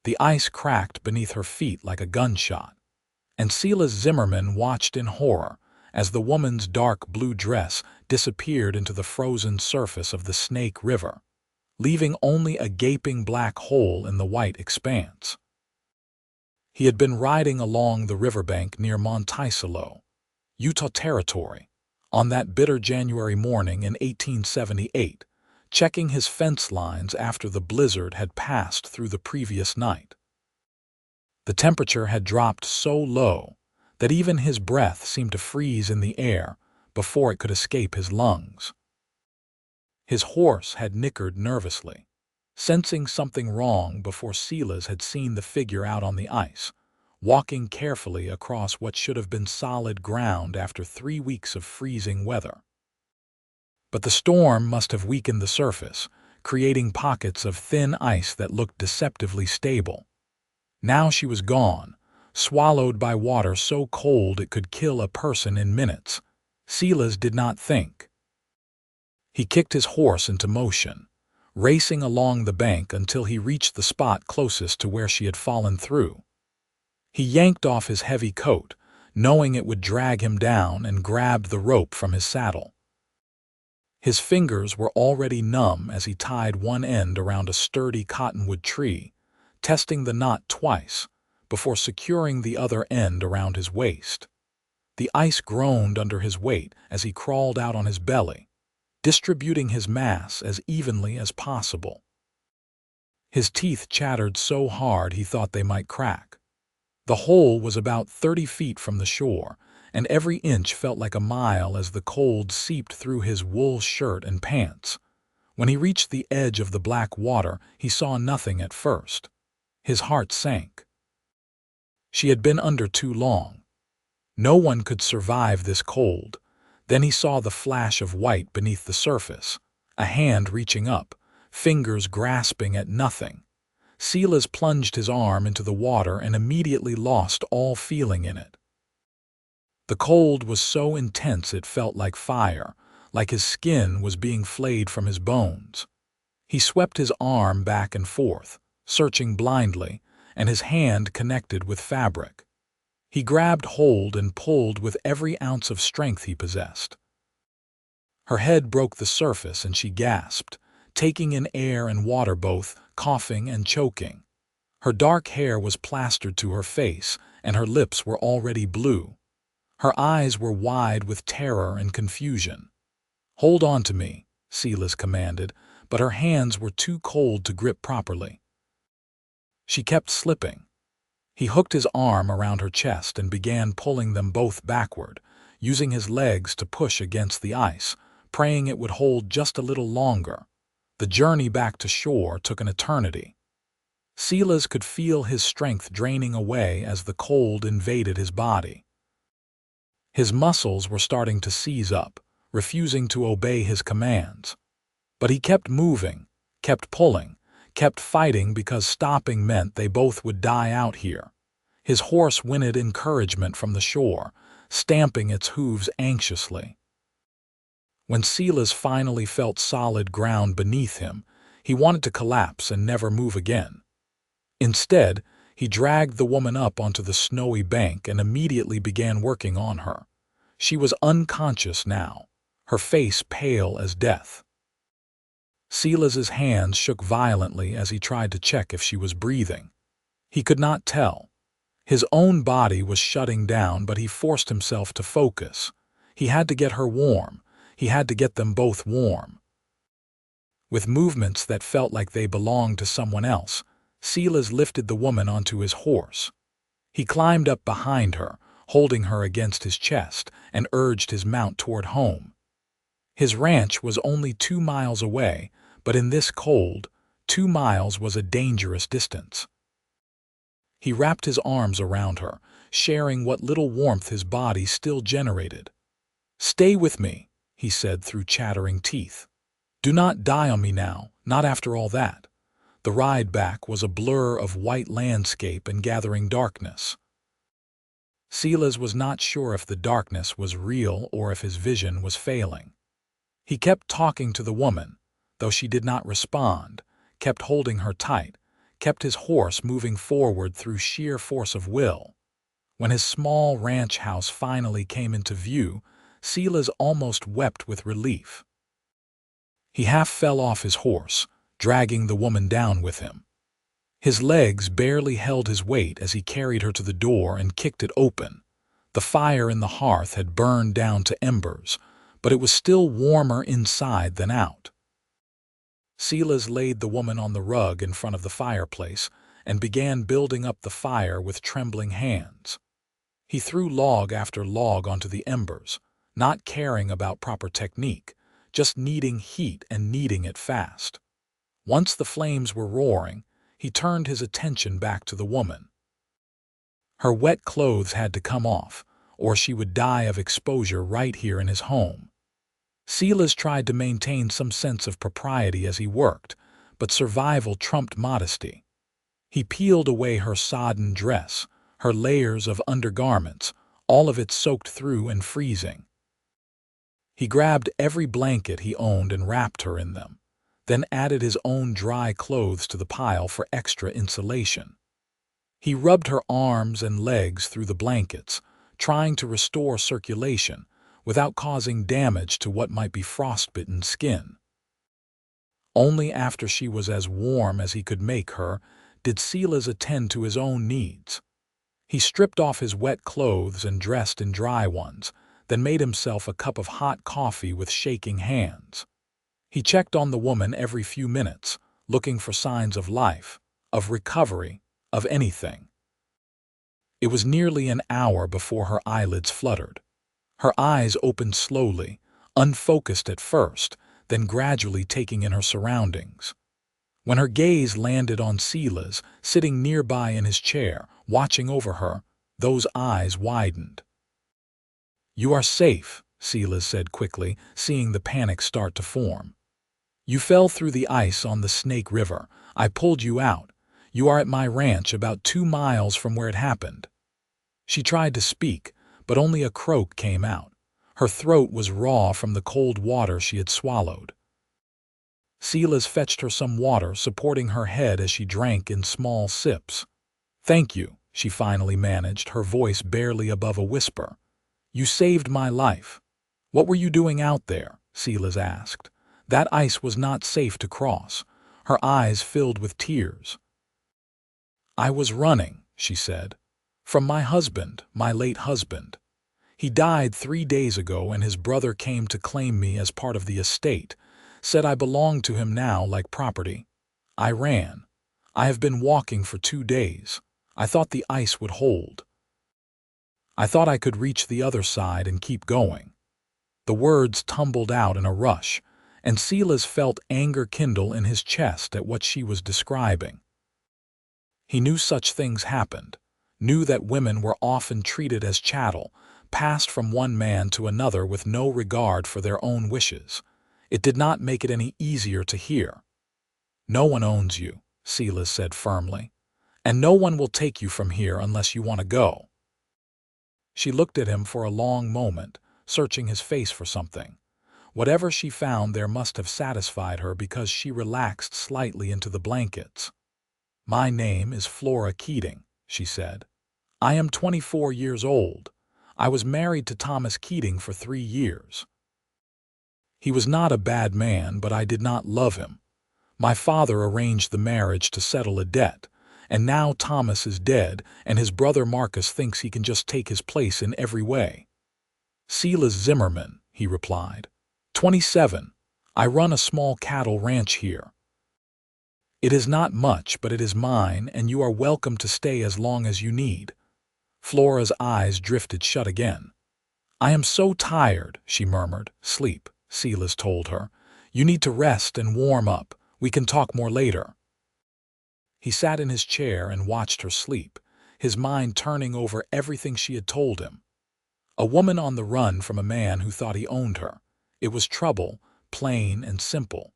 The ice cracked beneath her feet like a gunshot, and Silas Zimmerman watched in horror as the woman's dark blue dress disappeared into the frozen surface of the Snake River, leaving only a gaping black hole in the white expanse. He had been riding along the riverbank near Monticello, Utah Territory, on that bitter January morning in 1878, checking his fence lines after the blizzard had passed through the previous night. The temperature had dropped so low that even his breath seemed to freeze in the air before it could escape his lungs. His horse had nickered nervously, sensing something wrong before Silas had seen the figure out on the ice, walking carefully across what should have been solid ground after 3 weeks of freezing weather. But the storm must have weakened the surface, creating pockets of thin ice that looked deceptively stable. Now she was gone, swallowed by water so cold it could kill a person in minutes. Silas did not think. He kicked his horse into motion, racing along the bank until he reached the spot closest to where she had fallen through. He yanked off his heavy coat, knowing it would drag him down, and grabbed the rope from his saddle. His fingers were already numb as he tied one end around a sturdy cottonwood tree, testing the knot twice before securing the other end around his waist. The ice groaned under his weight as he crawled out on his belly, distributing his mass as evenly as possible. His teeth chattered so hard he thought they might crack. The hole was about 30 feet from the shore, and every inch felt like a mile as the cold seeped through his wool shirt and pants. When he reached the edge of the black water, he saw nothing at first. His heart sank. She had been under too long. No one could survive this cold. Then he saw the flash of white beneath the surface, a hand reaching up, fingers grasping at nothing. Silas plunged his arm into the water and immediately lost all feeling in it. The cold was so intense it felt like fire, like his skin was being flayed from his bones. He swept his arm back and forth, searching blindly, and his hand connected with fabric. He grabbed hold and pulled with every ounce of strength he possessed. Her head broke the surface and she gasped, taking in air and water both, coughing and choking. Her dark hair was plastered to her face, and her lips were already blue. Her eyes were wide with terror and confusion. "Hold on to me," Silas commanded, but her hands were too cold to grip properly. She kept slipping. He hooked his arm around her chest and began pulling them both backward, using his legs to push against the ice, praying it would hold just a little longer. The journey back to shore took an eternity. Silas could feel his strength draining away as the cold invaded his body. His muscles were starting to seize up, refusing to obey his commands. But he kept moving, kept pulling, kept fighting because stopping meant they both would die out here. His horse whinnied encouragement from the shore, stamping its hooves anxiously. When Silas finally felt solid ground beneath him, he wanted to collapse and never move again. Instead, he dragged the woman up onto the snowy bank and immediately began working on her. She was unconscious now, her face pale as death. Silas's hands shook violently as he tried to check if she was breathing. He could not tell. His own body was shutting down, but he forced himself to focus. He had to get her warm. He had to get them both warm. With movements that felt like they belonged to someone else, Silas lifted the woman onto his horse. He climbed up behind her, holding her against his chest, and urged his mount toward home. His ranch was only 2 miles away, but in this cold, 2 miles was a dangerous distance. He wrapped his arms around her, sharing what little warmth his body still generated. "Stay with me," he said through chattering teeth. "Do not die on me now, not after all that." The ride back was a blur of white landscape and gathering darkness. Silas was not sure if the darkness was real or if his vision was failing. He kept talking to the woman, though she did not respond, kept holding her tight, kept his horse moving forward through sheer force of will. When his small ranch house finally came into view, Silas almost wept with relief. He half fell off his horse, dragging the woman down with him. His legs barely held his weight as he carried her to the door and kicked it open. The fire in the hearth had burned down to embers, but it was still warmer inside than out. Silas laid the woman on the rug in front of the fireplace and began building up the fire with trembling hands. He threw log after log onto the embers, not caring about proper technique, just needing heat and needing it fast. Once the flames were roaring, he turned his attention back to the woman. Her wet clothes had to come off, or she would die of exposure right here in his home. Silas tried to maintain some sense of propriety as he worked, but survival trumped modesty. He peeled away her sodden dress, her layers of undergarments, all of it soaked through and freezing. He grabbed every blanket he owned and wrapped her in them, then added his own dry clothes to the pile for extra insulation. He rubbed her arms and legs through the blankets, trying to restore circulation without causing damage to what might be frostbitten skin. Only after she was as warm as he could make her did Silas attend to his own needs. He stripped off his wet clothes and dressed in dry ones, then made himself a cup of hot coffee with shaking hands. He checked on the woman every few minutes, looking for signs of life, of recovery, of anything. It was nearly an hour before her eyelids fluttered. Her eyes opened slowly, unfocused at first, then gradually taking in her surroundings. When her gaze landed on Silas, sitting nearby in his chair, watching over her, those eyes widened. "You are safe," Silas said quickly, seeing the panic start to form. "You fell through the ice on the Snake River. I pulled you out. You are at my ranch about 2 miles from where it happened." She tried to speak, but only a croak came out. Her throat was raw from the cold water she had swallowed. Silas fetched her some water, supporting her head as she drank in small sips. "Thank you," she finally managed, her voice barely above a whisper. "You saved my life." "What were you doing out there?" Silas asked. That ice was not safe to cross. Her eyes filled with tears. "I was running," she said, "from my husband, my late husband. He died 3 days ago, and his brother came to claim me as part of the estate, said I belonged to him now like property. I ran. I have been walking for 2 days. I thought the ice would hold. I thought I could reach the other side and keep going." The words tumbled out in a rush, and Silas felt anger kindle in his chest at what she was describing. He knew such things happened, knew that women were often treated as chattel, passed from one man to another with no regard for their own wishes. It did not make it any easier to hear. "No one owns you," Silas said firmly, "and no one will take you from here unless you want to go." She looked at him for a long moment, searching his face for something. Whatever she found there must have satisfied her, because she relaxed slightly into the blankets. "My name is Flora Keating," she said. "I am 24 years old. I was married to Thomas Keating for 3 years. He was not a bad man, but I did not love him. My father arranged the marriage to settle a debt, and now Thomas is dead, and his brother Marcus thinks he can just take his place in every way." "Silas Zimmerman," he replied. 27. I run a small cattle ranch here. It is not much, but it is mine, and you are welcome to stay as long as you need." Flora's eyes drifted shut again. "I am so tired," she murmured. "Sleep," Silas told her. "You need to rest and warm up. We can talk more later." He sat in his chair and watched her sleep, his mind turning over everything she had told him. A woman on the run from a man who thought he owned her. It was trouble, plain and simple.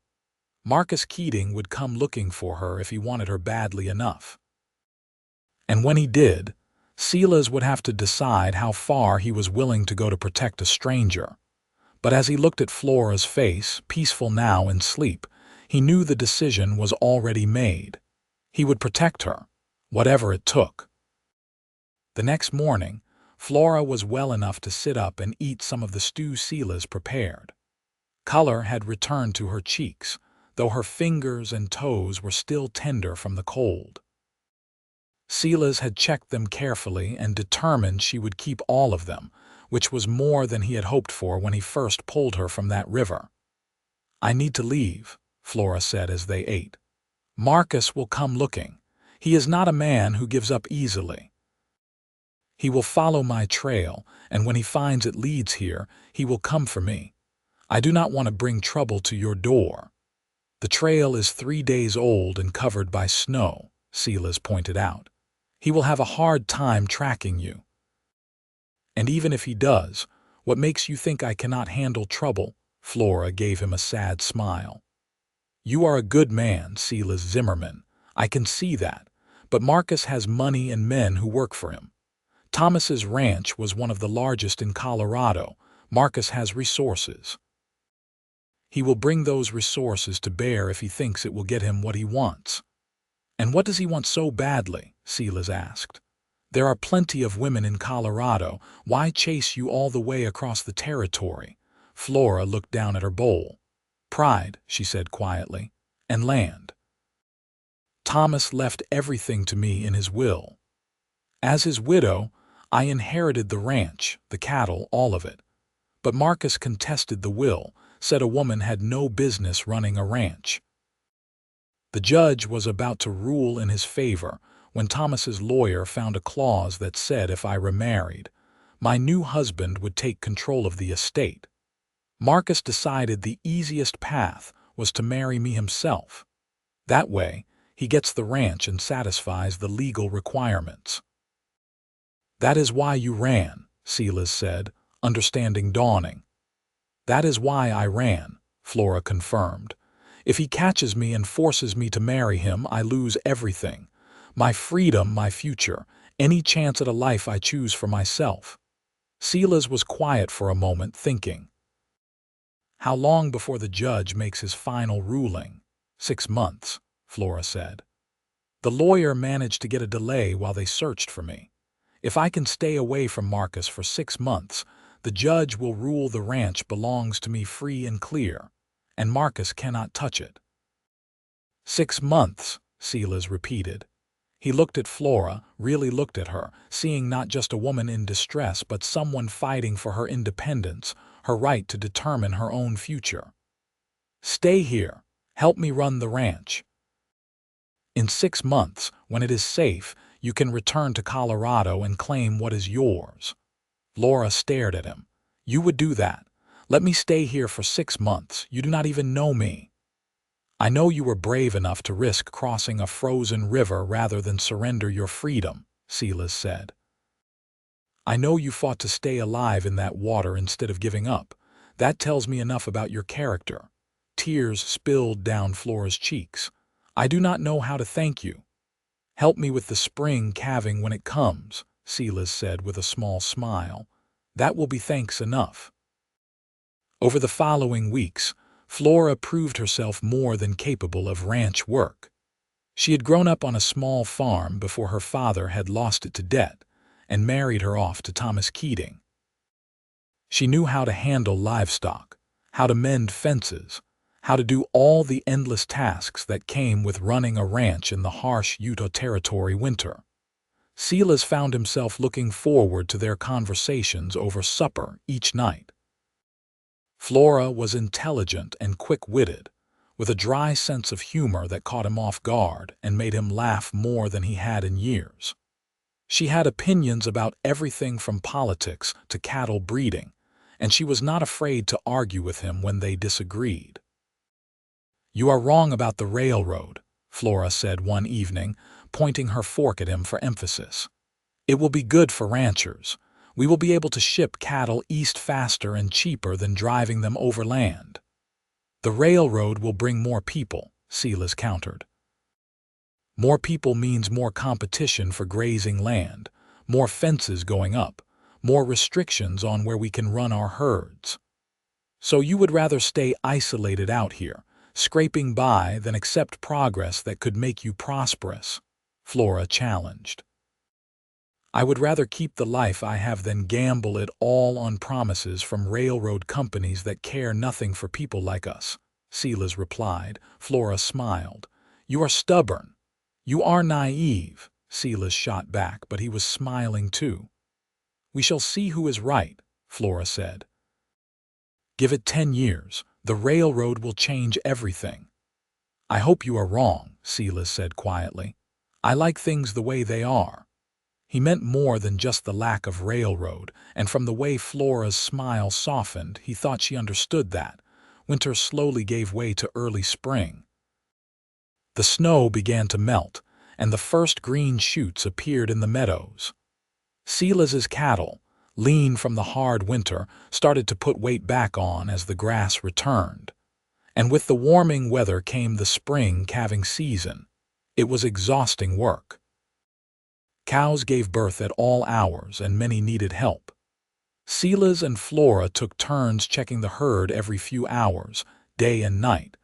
Marcus Keating would come looking for her if he wanted her badly enough. And when he did, Silas would have to decide how far he was willing to go to protect a stranger. But as he looked at Flora's face, peaceful now in sleep, he knew the decision was already made. He would protect her, whatever it took. The next morning, Flora was well enough to sit up and eat some of the stew Silas prepared. Color had returned to her cheeks, though her fingers and toes were still tender from the cold. Silas had checked them carefully and determined she would keep all of them, which was more than he had hoped for when he first pulled her from that river. "I need to leave," Flora said as they ate. "Marcus will come looking. He is not a man who gives up easily. He will follow my trail, and when he finds it leads here, he will come for me. I do not want to bring trouble to your door." "The trail is 3 days old and covered by snow," Silas pointed out. "He will have a hard time tracking you." "And even if he does, what makes you think I cannot handle trouble?" Flora gave him a sad smile. "You are a good man, Silas Zimmerman. I can see that, but Marcus has money and men who work for him. Thomas's ranch was one of the largest in Colorado. Marcus has resources. He will bring those resources to bear if he thinks it will get him what he wants." "And what does he want so badly?" Silas asked. "There are plenty of women in Colorado. Why chase you all the way across the territory?" Flora looked down at her bowl. "Pride," she said quietly, "and land. Thomas left everything to me in his will. As his widow, I inherited the ranch, the cattle, all of it. But Marcus contested the will, said a woman had no business running a ranch. The judge was about to rule in his favor when Thomas's lawyer found a clause that said if I remarried, my new husband would take control of the estate. Marcus decided the easiest path was to marry me himself. That way, he gets the ranch and satisfies the legal requirements." "That is why you ran," Silas said, understanding dawning. "That is why I ran," Flora confirmed. "If he catches me and forces me to marry him, I lose everything. My freedom, my future, any chance at a life I choose for myself." Silas was quiet for a moment, thinking. "How long before the judge makes his final ruling?" "6 months, Flora said. "The lawyer managed to get a delay while they searched for me. If I can stay away from Marcus for 6 months, the judge will rule the ranch belongs to me free and clear, and Marcus cannot touch it." "6 months," Silas repeated. He looked at Flora, really looked at her, seeing not just a woman in distress but someone fighting for her independence, her right to determine her own future. "Stay here. Help me run the ranch. In 6 months, when it is safe, you can return to Colorado and claim what is yours." Flora stared at him. "You would do that? Let me stay here for 6 months. You do not even know me." "I know you were brave enough to risk crossing a frozen river rather than surrender your freedom," Silas said. "I know you fought to stay alive in that water instead of giving up. That tells me enough about your character." Tears spilled down Flora's cheeks. "I do not know how to thank you." "Help me with the spring calving when it comes," Silas said with a small smile. "That will be thanks enough." Over the following weeks, Flora proved herself more than capable of ranch work. She had grown up on a small farm before her father had lost it to debt and married her off to Thomas Keating. She knew how to handle livestock, how to mend fences, how to do all the endless tasks that came with running a ranch in the harsh Utah Territory winter. Silas found himself looking forward to their conversations over supper each night. Flora was intelligent and quick-witted, with a dry sense of humor that caught him off guard and made him laugh more than he had in years. She had opinions about everything from politics to cattle breeding, and she was not afraid to argue with him when they disagreed. "You are wrong about the railroad," Flora said one evening, pointing her fork at him for emphasis. "It will be good for ranchers. We will be able to ship cattle east faster and cheaper than driving them overland." "The railroad will bring more people," Silas countered. "More people means more competition for grazing land, more fences going up, more restrictions on where we can run our herds." "So you would rather stay isolated out here, scraping by, then accept progress that could make you prosperous, Flora challenged. I would rather keep the life I have than gamble it all on promises from railroad companies that care nothing for people like us, Silas replied. Flora smiled. You are stubborn. You are naive, Silas shot back, but he was smiling too. We shall see who is right, Flora said. Give it 10 years. The railroad will change everything. I hope you are wrong, Silas said quietly. I like things the way they are. He meant more than just the lack of railroad, and from the way Flora's smile softened, he thought she understood that. Winter slowly gave way to early spring. The snow began to melt, and the first green shoots appeared in the meadows. Silas's cattle, lean from the hard winter, started to put weight back on as the grass returned. And with the warming weather came the spring calving season. It was exhausting work. Cows gave birth at all hours, and many needed help. Silas and Flora took turns checking the herd every few hours, day and night,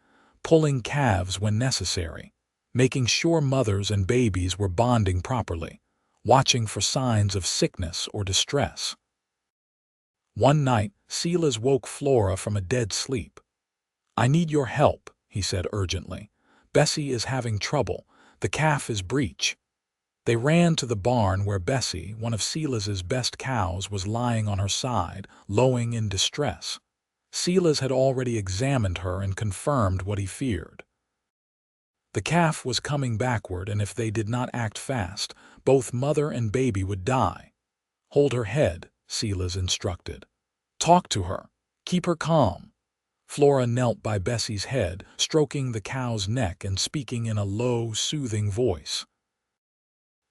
pulling calves when necessary, making sure mothers and babies were bonding properly, watching for signs of sickness or distress. One night, Silas woke Flora from a dead sleep. I need your help, he said urgently. Bessie is having trouble. The calf is breech. They ran to the barn where Bessie, one of Silas's best cows, was lying on her side, lowing in distress. Silas had already examined her and confirmed what he feared. The calf was coming backward, and if they did not act fast, both mother and baby would die. Hold her head, Silas instructed. Talk to her. Keep her calm. Flora knelt by Bessie's head, stroking the cow's neck and speaking in a low, soothing voice.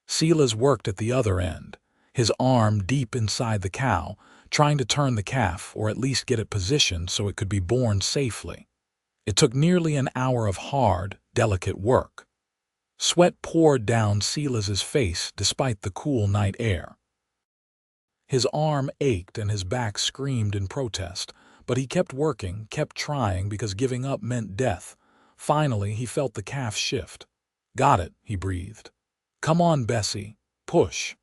Silas worked at the other end, his arm deep inside the cow, trying to turn the calf or at least get it positioned so it could be born safely. It took nearly an hour of hard, delicate work. Sweat poured down Silas's face despite the cool night air. His arm ached and his back screamed in protest, but he kept working, kept trying, because giving up meant death. Finally, he felt the calf shift. Got it, he breathed. Come on, Bessie. Push.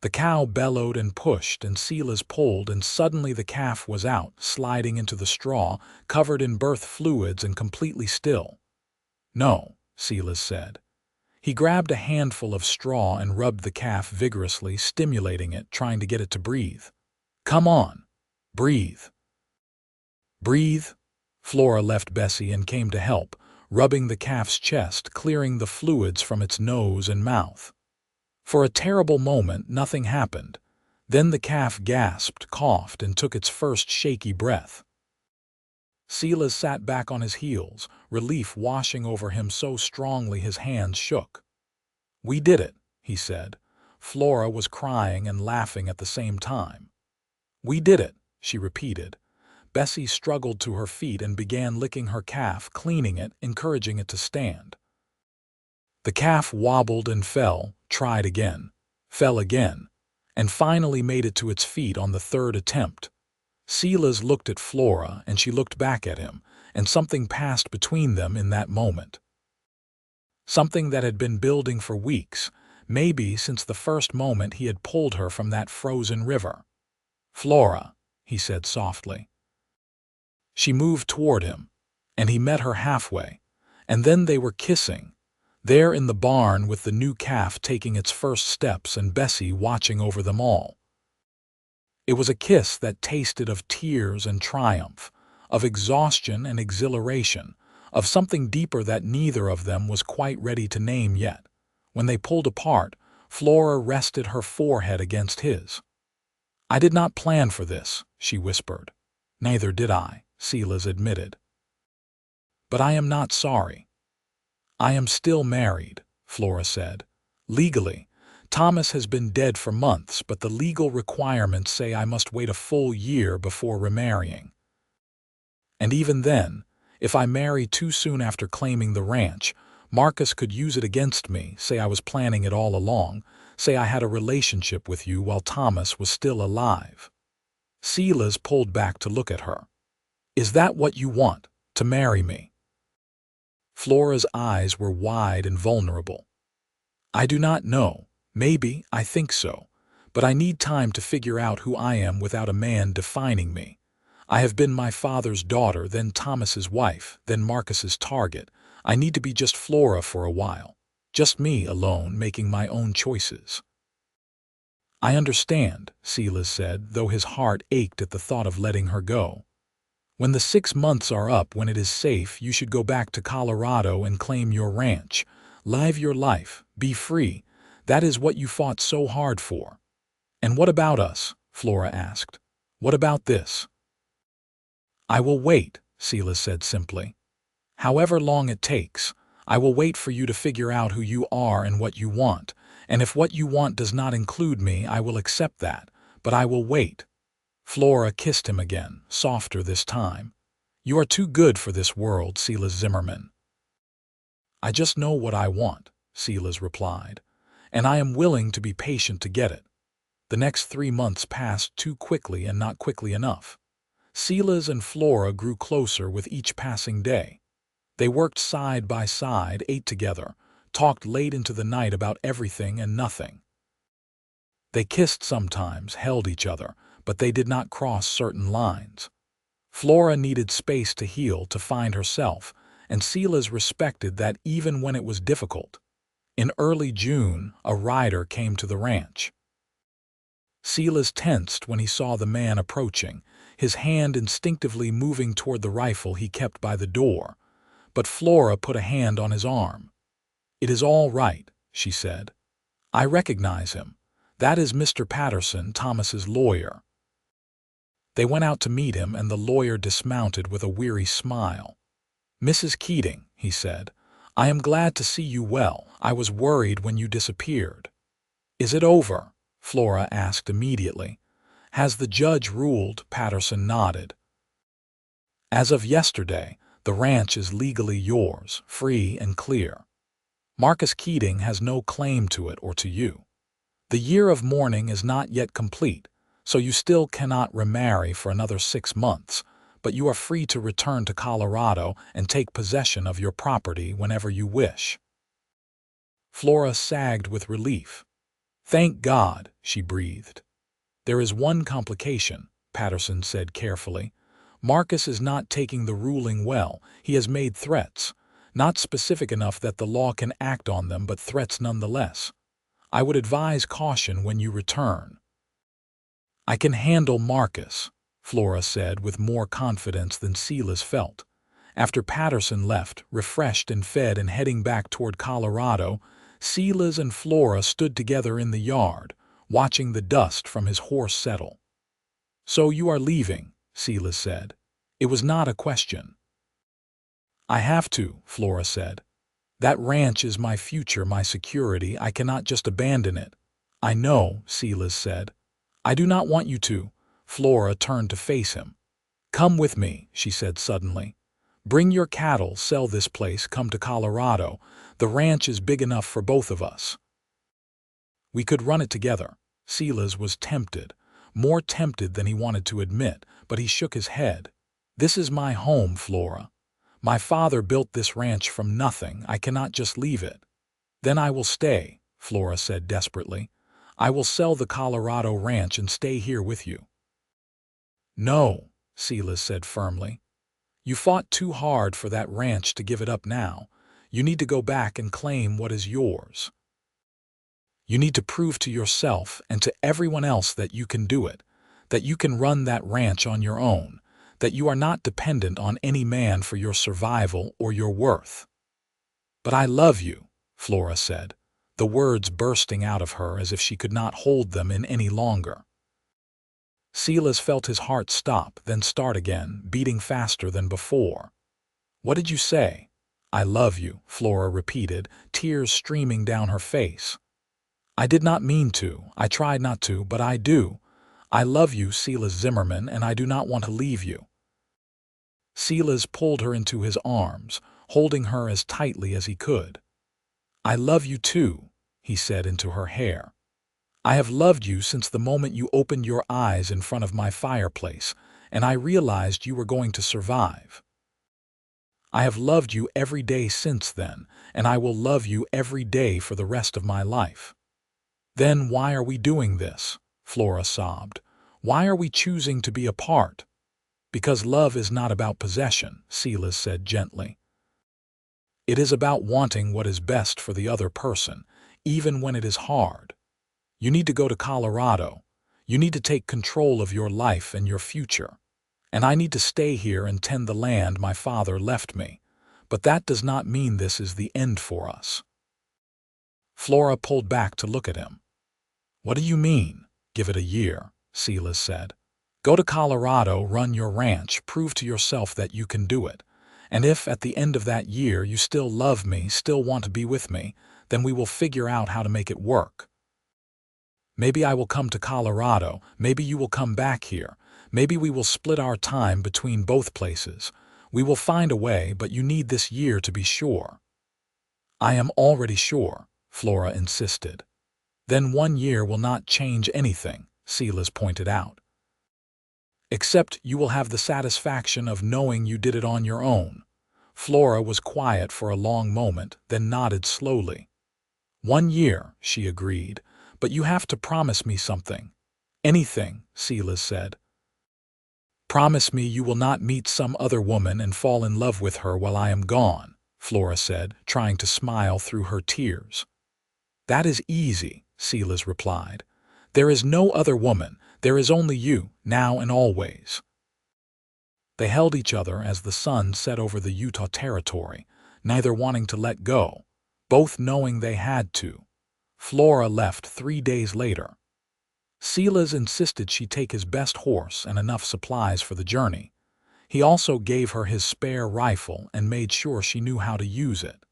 The cow bellowed and pushed, and Silas pulled, and suddenly the calf was out, sliding into the straw, covered in birth fluids and completely still. No, Silas said. He grabbed a handful of straw and rubbed the calf vigorously, stimulating it, trying to get it to breathe. Come on. Breathe. Breathe. Flora left Bessie and came to help, rubbing the calf's chest, clearing the fluids from its nose and mouth. For a terrible moment, nothing happened. Then the calf gasped, coughed, and took its first shaky breath. Silas sat back on his heels, relief washing over him so strongly his hands shook. We did it, he said. Flora was crying and laughing at the same time. We did it, she repeated. Bessie struggled to her feet and began licking her calf, cleaning it, encouraging it to stand. The calf wobbled and fell, tried again, fell again, and finally made it to its feet on the third attempt. Silas looked at Flora, and she looked back at him, and something passed between them in that moment. Something that had been building for weeks, maybe since the first moment he had pulled her from that frozen river. Flora, he said softly. She moved toward him, and he met her halfway, and then they were kissing, there in the barn with the new calf taking its first steps and Bessie watching over them all. It was a kiss that tasted of tears and triumph, of exhaustion and exhilaration, of something deeper that neither of them was quite ready to name yet. When they pulled apart, Flora rested her forehead against his. I did not plan for this, she whispered. Neither did I, Silas admitted. But I am not sorry. I am still married, Flora said. Legally, Thomas has been dead for months, but the legal requirements say I must wait a full year before remarrying. And even then, if I marry too soon after claiming the ranch, Marcus could use it against me, say I was planning it all along, say I had a relationship with you while Thomas was still alive. Silas pulled back to look at her. Is that what you want, to marry me? Flora's eyes were wide and vulnerable. I do not know. Maybe, I think so. But I need time to figure out who I am without a man defining me. I have been my father's daughter, then Thomas's wife, then Marcus's target. I need to be just Flora for a while. Just me alone, making my own choices. I understand, Silas said, though his heart ached at the thought of letting her go. When the 6 months are up, when it is safe, you should go back to Colorado and claim your ranch. Live your life. Be free. That is what you fought so hard for. And what about us? Flora asked. What about this? I will wait, Silas said simply. However long it takes, I will wait for you to figure out who you are and what you want. And if what you want does not include me, I will accept that. But I will wait. Flora kissed him again, softer this time. You are too good for this world, Silas Zimmerman. I just know what I want, Silas replied, and I am willing to be patient to get it. The next 3 months passed too quickly and not quickly enough. Silas and Flora grew closer with each passing day. They worked side by side, ate together, talked late into the night about everything and nothing. They kissed sometimes, held each other, but they did not cross certain lines. Flora needed space to heal, to find herself, and Silas respected that even when it was difficult. In early June, a rider came to the ranch. Silas tensed when he saw the man approaching, his hand instinctively moving toward the rifle he kept by the door. But Flora put a hand on his arm. It is all right, she said. I recognize him. That is Mr. Patterson, Thomas's lawyer. They went out to meet him, and the lawyer dismounted with a weary smile. Mrs. Keating, he said, I am glad to see you well. I was worried when you disappeared. Is it over? Flora asked immediately. Has the judge ruled? Patterson nodded. As of yesterday, the ranch is legally yours, free and clear. Marcus Keating has no claim to it or to you. The year of mourning is not yet complete, so you still cannot remarry for another 6 months, but you are free to return to Colorado and take possession of your property whenever you wish. Flora sagged with relief. Thank God, she breathed. There is one complication, Patterson said carefully. Marcus is not taking the ruling well. He has made threats, not specific enough that the law can act on them, but threats nonetheless. I would advise caution when you return. I can handle Marcus, Flora said with more confidence than Silas felt. After Patterson left, refreshed and fed and heading back toward Colorado, Silas and Flora stood together in the yard, watching the dust from his horse settle. So you are leaving, Silas said. It was not a question. I have to, Flora said. That ranch is my future, my security. I cannot just abandon it. I know, Silas said. I do not want you to. Flora turned to face him. Come with me, she said suddenly. Bring your cattle, sell this place, come to Colorado. The ranch is big enough for both of us. We could run it together. Silas was tempted, more tempted than he wanted to admit, but he shook his head. This is my home, Flora. My father built this ranch from nothing. I cannot just leave it. Then I will stay, Flora said desperately. I will sell the Colorado ranch and stay here with you. No, Silas said firmly. You fought too hard for that ranch to give it up now. You need to go back and claim what is yours. You need to prove to yourself and to everyone else that you can do it, that you can run that ranch on your own, that you are not dependent on any man for your survival or your worth. But I love you, Flora said, the words bursting out of her as if she could not hold them in any longer. Silas felt his heart stop, then start again, beating faster than before. What did you say? I love you, Flora repeated, tears streaming down her face. I did not mean to. I tried not to, but I do. I love you, Silas Zimmerman, and I do not want to leave you. Silas pulled her into his arms, holding her as tightly as he could. I love you too, he said into her hair. I have loved you since the moment you opened your eyes in front of my fireplace, and I realized you were going to survive. I have loved you every day since then, and I will love you every day for the rest of my life." "Then why are we doing this?" Flora sobbed. "Why are we choosing to be apart?" "Because love is not about possession," Silas said gently. "It is about wanting what is best for the other person, even when it is hard. You need to go to Colorado. You need to take control of your life and your future. And I need to stay here and tend the land my father left me. But that does not mean this is the end for us." Flora pulled back to look at him. "What do you mean? Give it a year," Silas said. "Go to Colorado, run your ranch, prove to yourself that you can do it. And if at the end of that year you still love me, still want to be with me, then we will figure out how to make it work. Maybe I will come to Colorado, maybe you will come back here, maybe we will split our time between both places. We will find a way, but you need this year to be sure." "I am already sure," Flora insisted. "Then 1 year will not change anything," Silas pointed out. "Except you will have the satisfaction of knowing you did it on your own." Flora was quiet for a long moment, then nodded slowly. "1 year," she agreed, "but you have to promise me something." "Anything," Silas said. "Promise me you will not meet some other woman and fall in love with her while I am gone," Flora said, trying to smile through her tears. "That is easy," Silas replied. "There is no other woman, there is only you, now and always." They held each other as the sun set over the Utah territory, neither wanting to let go, both knowing they had to. Flora left 3 days later. Silas insisted she take his best horse and enough supplies for the journey. He also gave her his spare rifle and made sure she knew how to use it.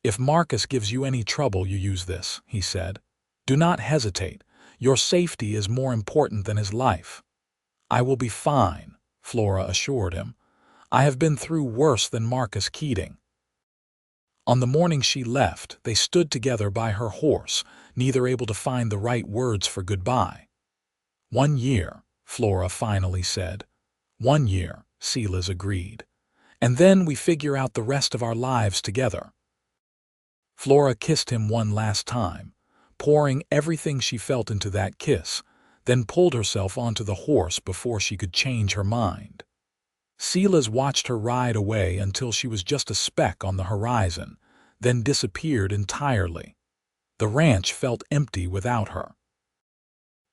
"If Marcus gives you any trouble, you use this," he said. "Do not hesitate. Your safety is more important than his life." "I will be fine," Flora assured him. "I have been through worse than Marcus Keating." On the morning she left, they stood together by her horse, neither able to find the right words for goodbye. "1 year," Flora finally said. "1 year," Silas agreed. "And then we figure out the rest of our lives together." Flora kissed him one last time, pouring everything she felt into that kiss, then pulled herself onto the horse before she could change her mind. Silas watched her ride away until she was just a speck on the horizon, then disappeared entirely. The ranch felt empty without her.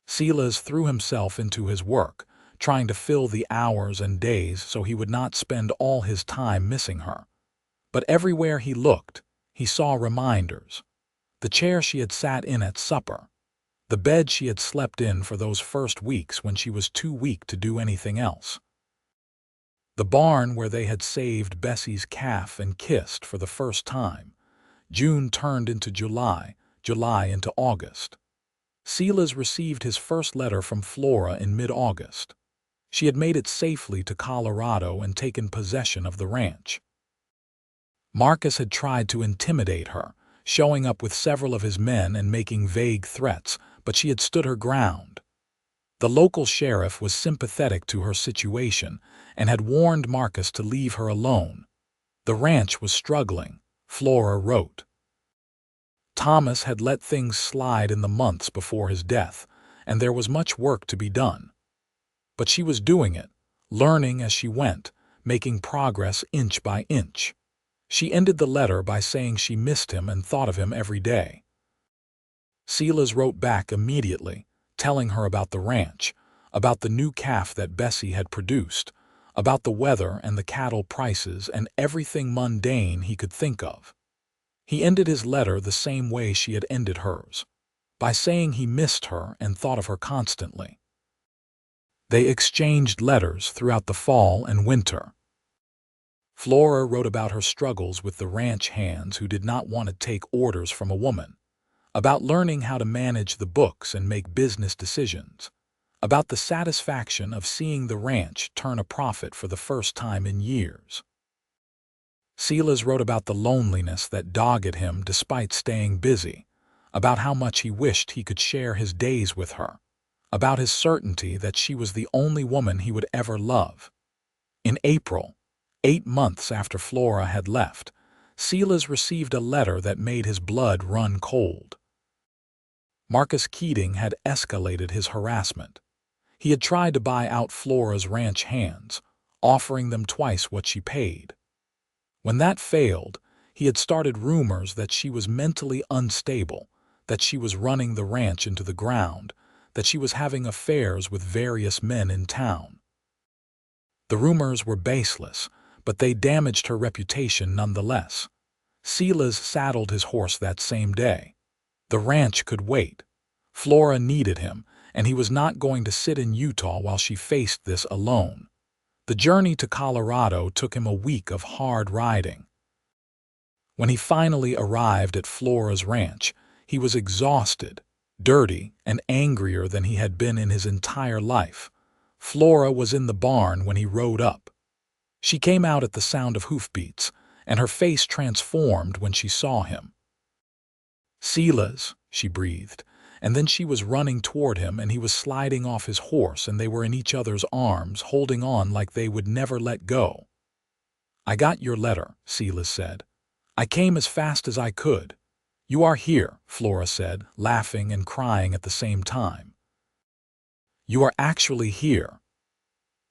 Silas threw himself into his work, trying to fill the hours and days so he would not spend all his time missing her. But everywhere he looked, he saw reminders. The chair she had sat in at supper, the bed she had slept in for those first weeks when she was too weak to do anything else. The barn where they had saved Bessie's calf and kissed for the first time. June turned into July, July into August. Silas received his first letter from Flora in mid-August. She had made it safely to Colorado and taken possession of the ranch. Marcus had tried to intimidate her, showing up with several of his men and making vague threats, but she had stood her ground. The local sheriff was sympathetic to her situation and had warned Marcus to leave her alone. The ranch was struggling, Flora wrote. Thomas had let things slide in the months before his death, and there was much work to be done. But she was doing it, learning as she went, making progress inch by inch. She ended the letter by saying she missed him and thought of him every day. Silas wrote back immediately, telling her about the ranch, about the new calf that Bessie had produced, about the weather and the cattle prices and everything mundane he could think of. He ended his letter the same way she had ended hers, by saying he missed her and thought of her constantly. They exchanged letters throughout the fall and winter. Flora wrote about her struggles with the ranch hands who did not want to take orders from a woman, about learning how to manage the books and make business decisions, about the satisfaction of seeing the ranch turn a profit for the first time in years. Silas wrote about the loneliness that dogged him despite staying busy, about how much he wished he could share his days with her, about his certainty that she was the only woman he would ever love. In April, 8 months after Flora had left, Silas received a letter that made his blood run cold. Marcus Keating had escalated his harassment. He had tried to buy out Flora's ranch hands, offering them twice what she paid. When that failed, he had started rumors that she was mentally unstable, that she was running the ranch into the ground, that she was having affairs with various men in town. The rumors were baseless, but they damaged her reputation nonetheless. Silas saddled his horse that same day. The ranch could wait. Flora needed him, and he was not going to sit in Utah while she faced this alone. The journey to Colorado took him a week of hard riding. When he finally arrived at Flora's ranch, he was exhausted, dirty, and angrier than he had been in his entire life. Flora was in the barn when he rode up. She came out at the sound of hoofbeats, and her face transformed when she saw him. "Silas," she breathed, and then she was running toward him, and he was sliding off his horse, and they were in each other's arms, holding on like they would never let go. "I got your letter," Silas said. "I came as fast as I could." "You are here," Flora said, laughing and crying at the same time. "You are actually here."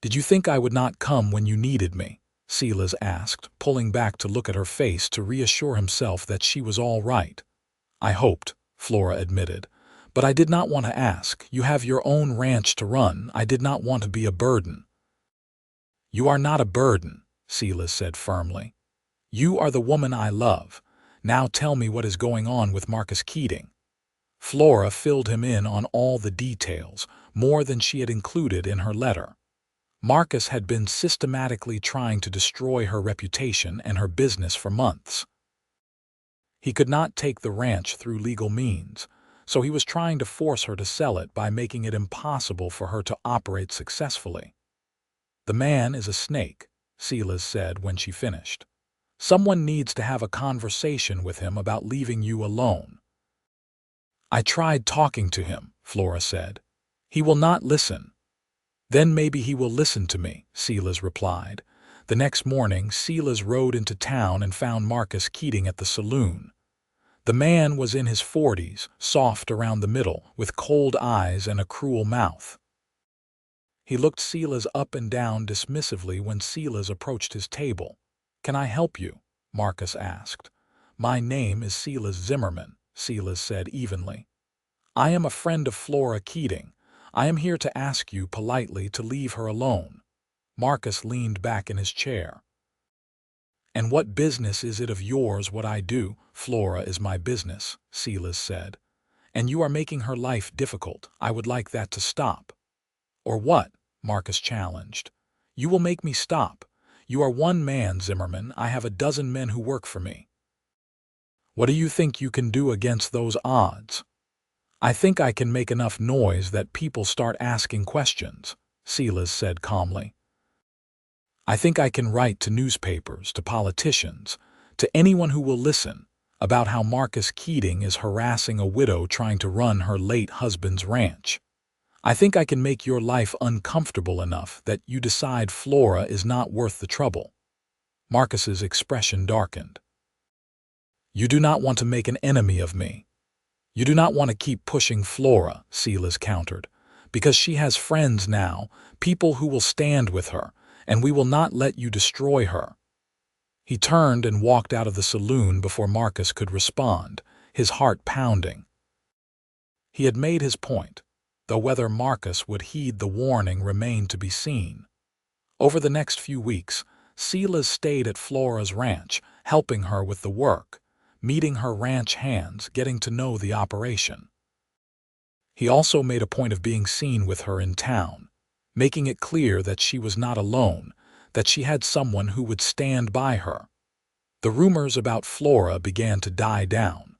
"Did you think I would not come when you needed me?" Silas asked, pulling back to look at her face to reassure himself that she was all right. "I hoped," Flora admitted, "but I did not want to ask. You have your own ranch to run. I did not want to be a burden." "You are not a burden," Silas said firmly. "You are the woman I love. Now tell me what is going on with Marcus Keating." Flora filled him in on all the details, more than she had included in her letter. Marcus had been systematically trying to destroy her reputation and her business for months. He could not take the ranch through legal means, so he was trying to force her to sell it by making it impossible for her to operate successfully. "The man is a snake," Silas said when she finished. "Someone needs to have a conversation with him about leaving you alone." "I tried talking to him," Flora said. "He will not listen." "Then maybe he will listen to me," Silas replied. The next morning, Silas rode into town and found Marcus Keating at the saloon. The man was in his 40s, soft around the middle, with cold eyes and a cruel mouth. He looked Silas up and down dismissively when Silas approached his table. "Can I help you?" Marcus asked. "My name is Silas Zimmerman," Silas said evenly. "I am a friend of Flora Keating. I am here to ask you politely to leave her alone." Marcus leaned back in his chair. "And what business is it of yours what I do?" "Flora is my business," Silas said. "And you are making her life difficult. I would like that to stop." "Or what?" Marcus challenged. "You will make me stop. You are one man, Zimmerman. I have a dozen men who work for me." "What do you think you can do against those odds?" "I think I can make enough noise that people start asking questions," Silas said calmly. "I think I can write to newspapers, to politicians, to anyone who will listen, about how Marcus Keating is harassing a widow trying to run her late husband's ranch. I think I can make your life uncomfortable enough that you decide Flora is not worth the trouble." Marcus's expression darkened. "You do not want to make an enemy of me. You do not want to keep pushing Flora," Silas countered, "because she has friends now, people who will stand with her, and we will not let you destroy her." He turned and walked out of the saloon before Marcus could respond, his heart pounding. He had made his point, though whether Marcus would heed the warning remained to be seen. Over the next few weeks, Silas stayed at Flora's ranch, helping her with the work, meeting her ranch hands, getting to know the operation. He also made a point of being seen with her in town, making it clear that she was not alone, that she had someone who would stand by her. The rumors about Flora began to die down.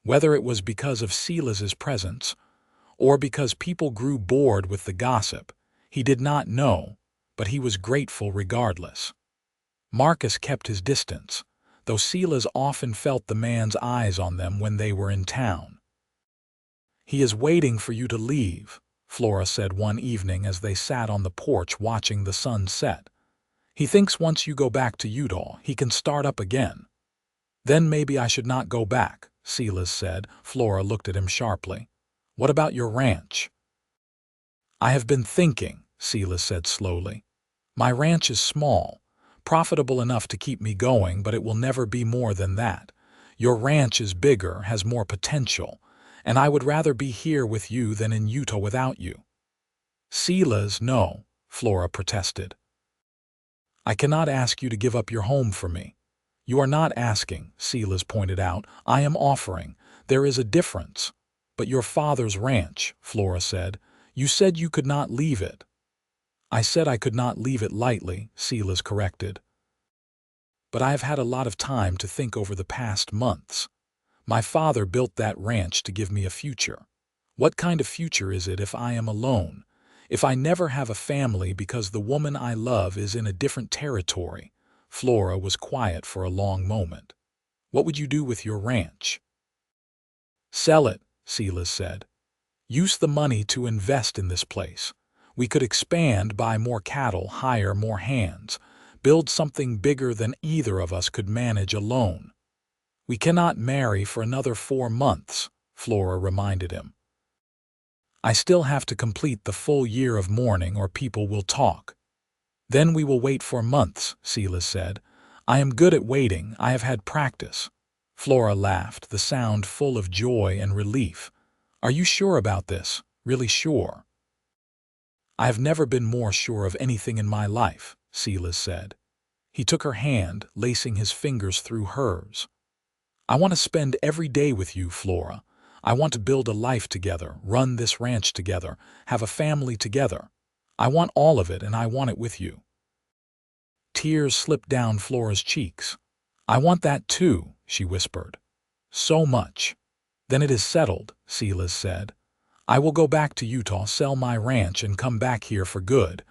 Whether it was because of Silas's presence, or because people grew bored with the gossip, he did not know, but he was grateful regardless. Marcus kept his distance, though Silas often felt the man's eyes on them when they were in town. "He is waiting for you to leave," Flora said one evening as they sat on the porch watching the sun set. He thinks once you go back to Utah, he can start up again. Then maybe I should not go back, Silas said. Flora looked at him sharply. What about your ranch? I have been thinking, Silas said slowly. My ranch is small, profitable enough to keep me going, but it will never be more than that. Your ranch is bigger, has more potential, and I would rather be here with you than in Utah without you. Silas, no, Flora protested. I cannot ask you to give up your home for me. You are not asking, Silas pointed out. I am offering. There is a difference. But your father's ranch, Flora said. You said you could not leave it. I said I could not leave it lightly, Silas corrected. But I have had a lot of time to think over the past months. My father built that ranch to give me a future. What kind of future is it if I am alone? If I never have a family because the woman I love is in a different territory? Flora was quiet for a long moment. What would you do with your ranch? Sell it, Silas said. Use the money to invest in this place. We could expand, buy more cattle, hire more hands, build something bigger than either of us could manage alone. We cannot marry for another 4 months, Flora reminded him. I still have to complete the full year of mourning or people will talk. Then we will wait for months, Silas said. I am good at waiting. I have had practice. Flora laughed, the sound full of joy and relief. Are you sure about this? Really sure? I have never been more sure of anything in my life, Silas said. He took her hand, lacing his fingers through hers. I want to spend every day with you, Flora. I want to build a life together, run this ranch together, have a family together. I want all of it, and I want it with you. Tears slipped down Flora's cheeks. I want that too, she whispered. So much. Then it is settled, Silas said. I will go back to Utah, sell my ranch, and come back here for good.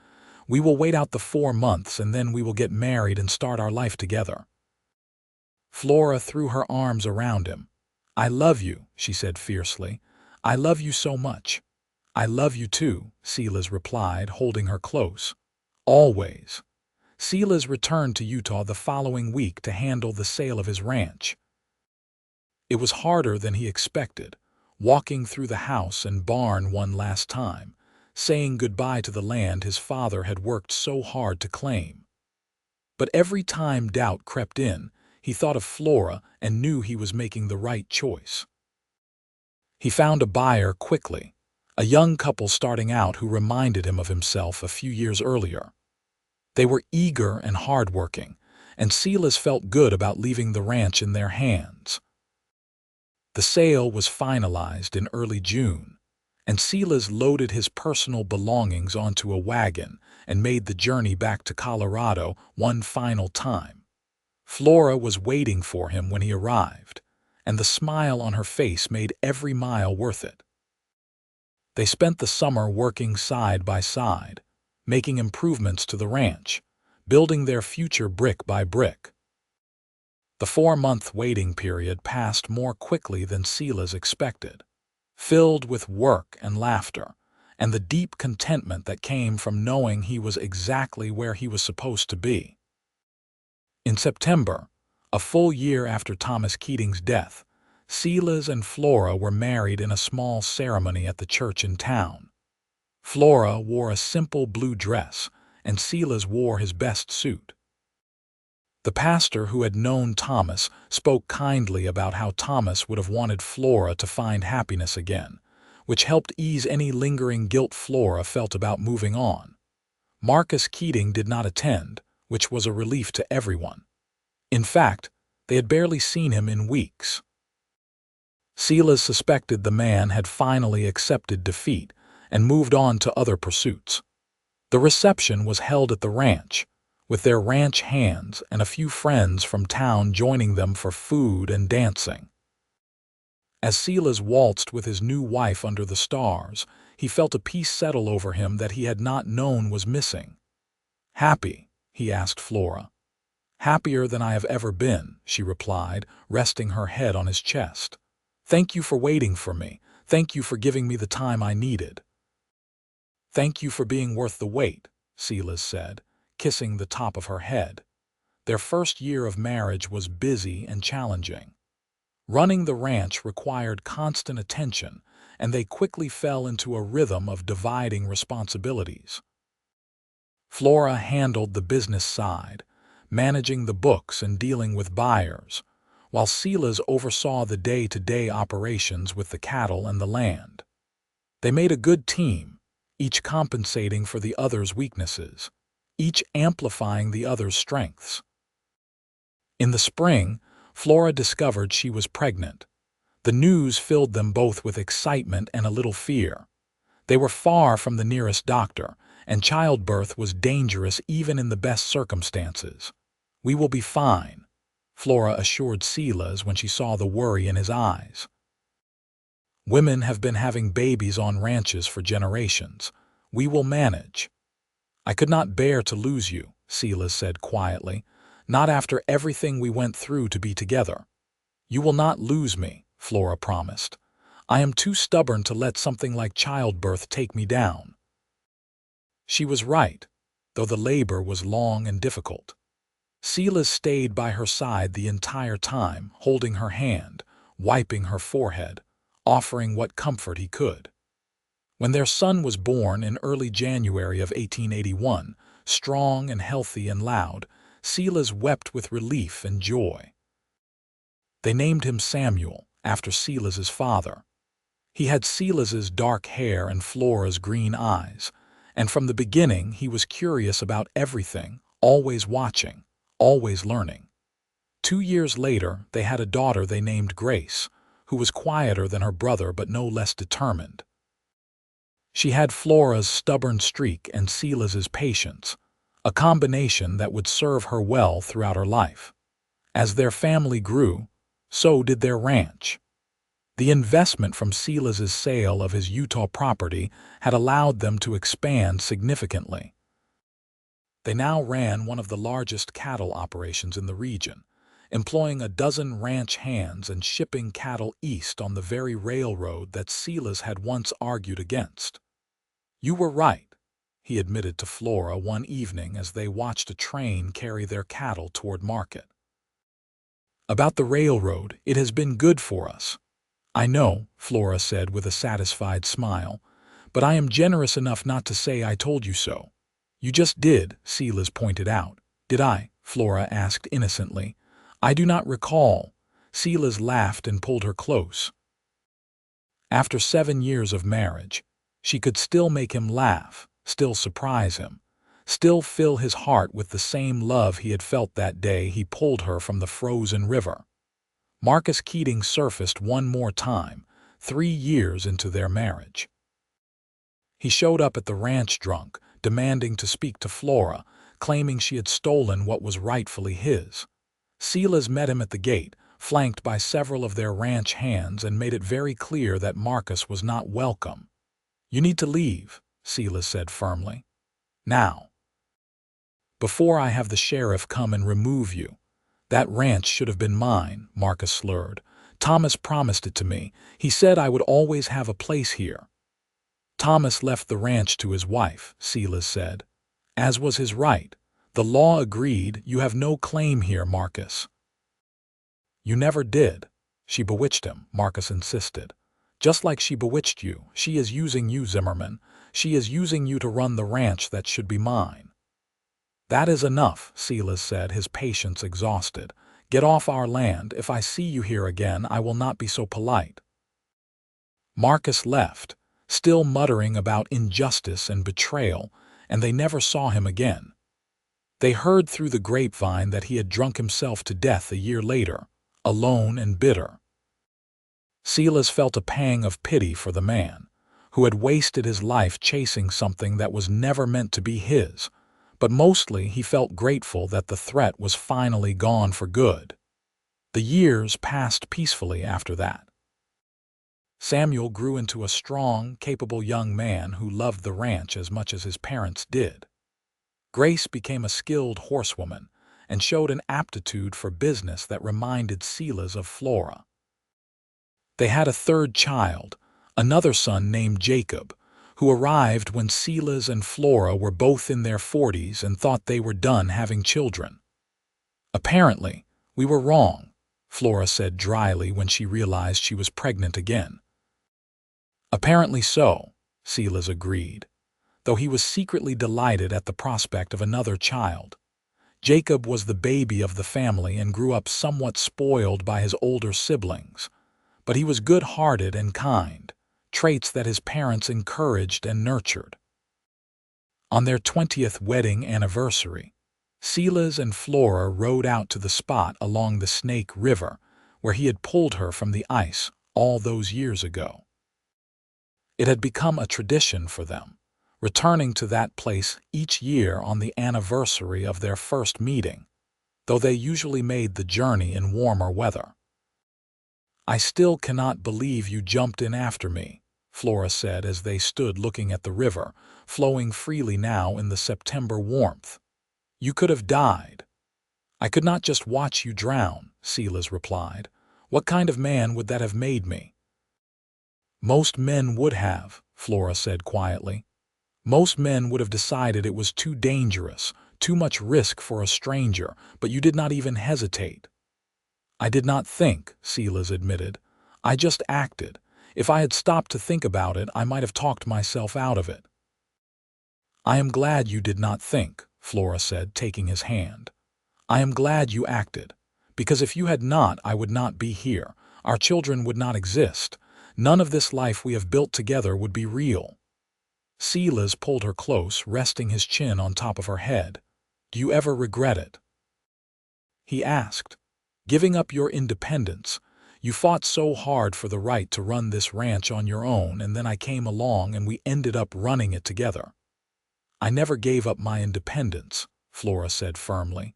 We will wait out the 4 months, and then we will get married and start our life together. Flora threw her arms around him. I love you, she said fiercely. I love you so much. I love you too, Silas replied, holding her close. Always. Silas returned to Utah the following week to handle the sale of his ranch. It was harder than he expected, walking through the house and barn one last time, saying goodbye to the land his father had worked so hard to claim. But every time doubt crept in, he thought of Flora and knew he was making the right choice. He found a buyer quickly, a young couple starting out who reminded him of himself a few years earlier. They were eager and hardworking, and Silas felt good about leaving the ranch in their hands. The sale was finalized in early June, and Silas loaded his personal belongings onto a wagon and made the journey back to Colorado one final time. Flora was waiting for him when he arrived, and the smile on her face made every mile worth it. They spent the summer working side by side, making improvements to the ranch, building their future brick by brick. The 4-month waiting period passed more quickly than Silas expected, filled with work and laughter, and the deep contentment that came from knowing he was exactly where he was supposed to be. In September, a full year after Thomas Keating's death, Silas and Flora were married in a small ceremony at the church in town. Flora wore a simple blue dress, and Silas wore his best suit. The pastor who had known Thomas spoke kindly about how Thomas would have wanted Flora to find happiness again, which helped ease any lingering guilt Flora felt about moving on. Marcus Keating did not attend, which was a relief to everyone. In fact, they had barely seen him in weeks. Silas suspected the man had finally accepted defeat and moved on to other pursuits. The reception was held at the ranch, with their ranch hands and a few friends from town joining them for food and dancing. As Silas waltzed with his new wife under the stars, he felt a peace settle over him that he had not known was missing. Happy? He asked Flora. Happier than I have ever been, she replied, resting her head on his chest. Thank you for waiting for me. Thank you for giving me the time I needed. Thank you for being worth the wait, Silas said, kissing the top of her head. Their first year of marriage was busy and challenging. Running the ranch required constant attention, and they quickly fell into a rhythm of dividing responsibilities. Flora handled the business side, managing the books and dealing with buyers, while Silas oversaw the day-to-day operations with the cattle and the land. They made a good team, each compensating for the other's weaknesses, each amplifying the other's strengths. In the spring, Flora discovered she was pregnant. The news filled them both with excitement and a little fear. They were far from the nearest doctor, and childbirth was dangerous even in the best circumstances. "We will be fine," Flora assured Silas when she saw the worry in his eyes. "Women have been having babies on ranches for generations. We will manage." "I could not bear to lose you," Silas said quietly, "not after everything we went through to be together." "You will not lose me," Flora promised. "I am too stubborn to let something like childbirth take me down." She was right, though the labor was long and difficult. Silas stayed by her side the entire time, holding her hand, wiping her forehead, offering what comfort he could. When their son was born in early January of 1881, strong and healthy and loud, Silas wept with relief and joy. They named him Samuel, after Silas's father. He had Silas's dark hair and Flora's green eyes, and from the beginning he was curious about everything, always watching, always learning. 2 years later, they had a daughter they named Grace, who was quieter than her brother but no less determined. She had Flora's stubborn streak and Silas's patience, a combination that would serve her well throughout her life. As their family grew, so did their ranch. The investment from Silas's sale of his Utah property had allowed them to expand significantly. They now ran one of the largest cattle operations in the region, employing a dozen ranch hands and shipping cattle east on the very railroad that Silas had once argued against. "You were right," he admitted to Flora one evening as they watched a train carry their cattle toward market. "About the railroad, it has been good for us." "I know," Flora said with a satisfied smile, "but I am generous enough not to say I told you so." "You just did," Silas pointed out. "Did I?" Flora asked innocently. "I do not recall." Silas laughed and pulled her close. After 7 years of marriage, she could still make him laugh, still surprise him, still fill his heart with the same love he had felt that day he pulled her from the frozen river. Marcus Keating surfaced one more time, 3 years into their marriage. He showed up at the ranch drunk, demanding to speak to Flora, claiming she had stolen what was rightfully his. Silas met him at the gate, flanked by several of their ranch hands, and made it very clear that Marcus was not welcome. "You need to leave," Silas said firmly. "Now. Before I have the sheriff come and remove you." "That ranch should have been mine," Marcus slurred. "Thomas promised it to me. He said I would always have a place here." "Thomas left the ranch to his wife," Silas said. "As was his right. The law agreed. You have no claim here, Marcus." "You never did." "She bewitched him," Marcus insisted. "Just like she bewitched you. She is using you, Zimmerman. She is using you to run the ranch that should be mine." "That is enough," Silas said, his patience exhausted. "Get off our land. If I see you here again, I will not be so polite." Marcus left, still muttering about injustice and betrayal, and they never saw him again. They heard through the grapevine that he had drunk himself to death a year later, alone and bitter. Silas felt a pang of pity for the man, who had wasted his life chasing something that was never meant to be his, but mostly he felt grateful that the threat was finally gone for good. The years passed peacefully after that. Samuel grew into a strong, capable young man who loved the ranch as much as his parents did. Grace became a skilled horsewoman and showed an aptitude for business that reminded Silas of Flora. They had a third child, another son named Jacob, who arrived when Silas and Flora were both in their 40s and thought they were done having children. Apparently, we were wrong, Flora said dryly when she realized she was pregnant again. Apparently so, Silas agreed, though he was secretly delighted at the prospect of another child. Jacob was the baby of the family and grew up somewhat spoiled by his older siblings, but he was good-hearted and kind, traits that his parents encouraged and nurtured. On their 20th wedding anniversary, Silas and Flora rode out to the spot along the Snake River where he had pulled her from the ice all those years ago. It had become a tradition for them, returning to that place each year on the anniversary of their first meeting, though they usually made the journey in warmer weather. "I still cannot believe you jumped in after me," Flora said as they stood looking at the river, flowing freely now in the September warmth. "You could have died." "I could not just watch you drown," Silas replied. "What kind of man would that have made me?" "Most men would have," Flora said quietly. "Most men would have decided it was too dangerous, too much risk for a stranger, but you did not even hesitate." "I did not think," Silas admitted. "I just acted. If I had stopped to think about it, I might have talked myself out of it." "I am glad you did not think," Flora said, taking his hand. "I am glad you acted, because if you had not, I would not be here. Our children would not exist. None of this life we have built together would be real." Silas pulled her close, resting his chin on top of her head. "Do you ever regret it?" he asked. "Giving up your independence. You fought so hard for the right to run this ranch on your own, and then I came along and we ended up running it together." "I never gave up my independence," Flora said firmly.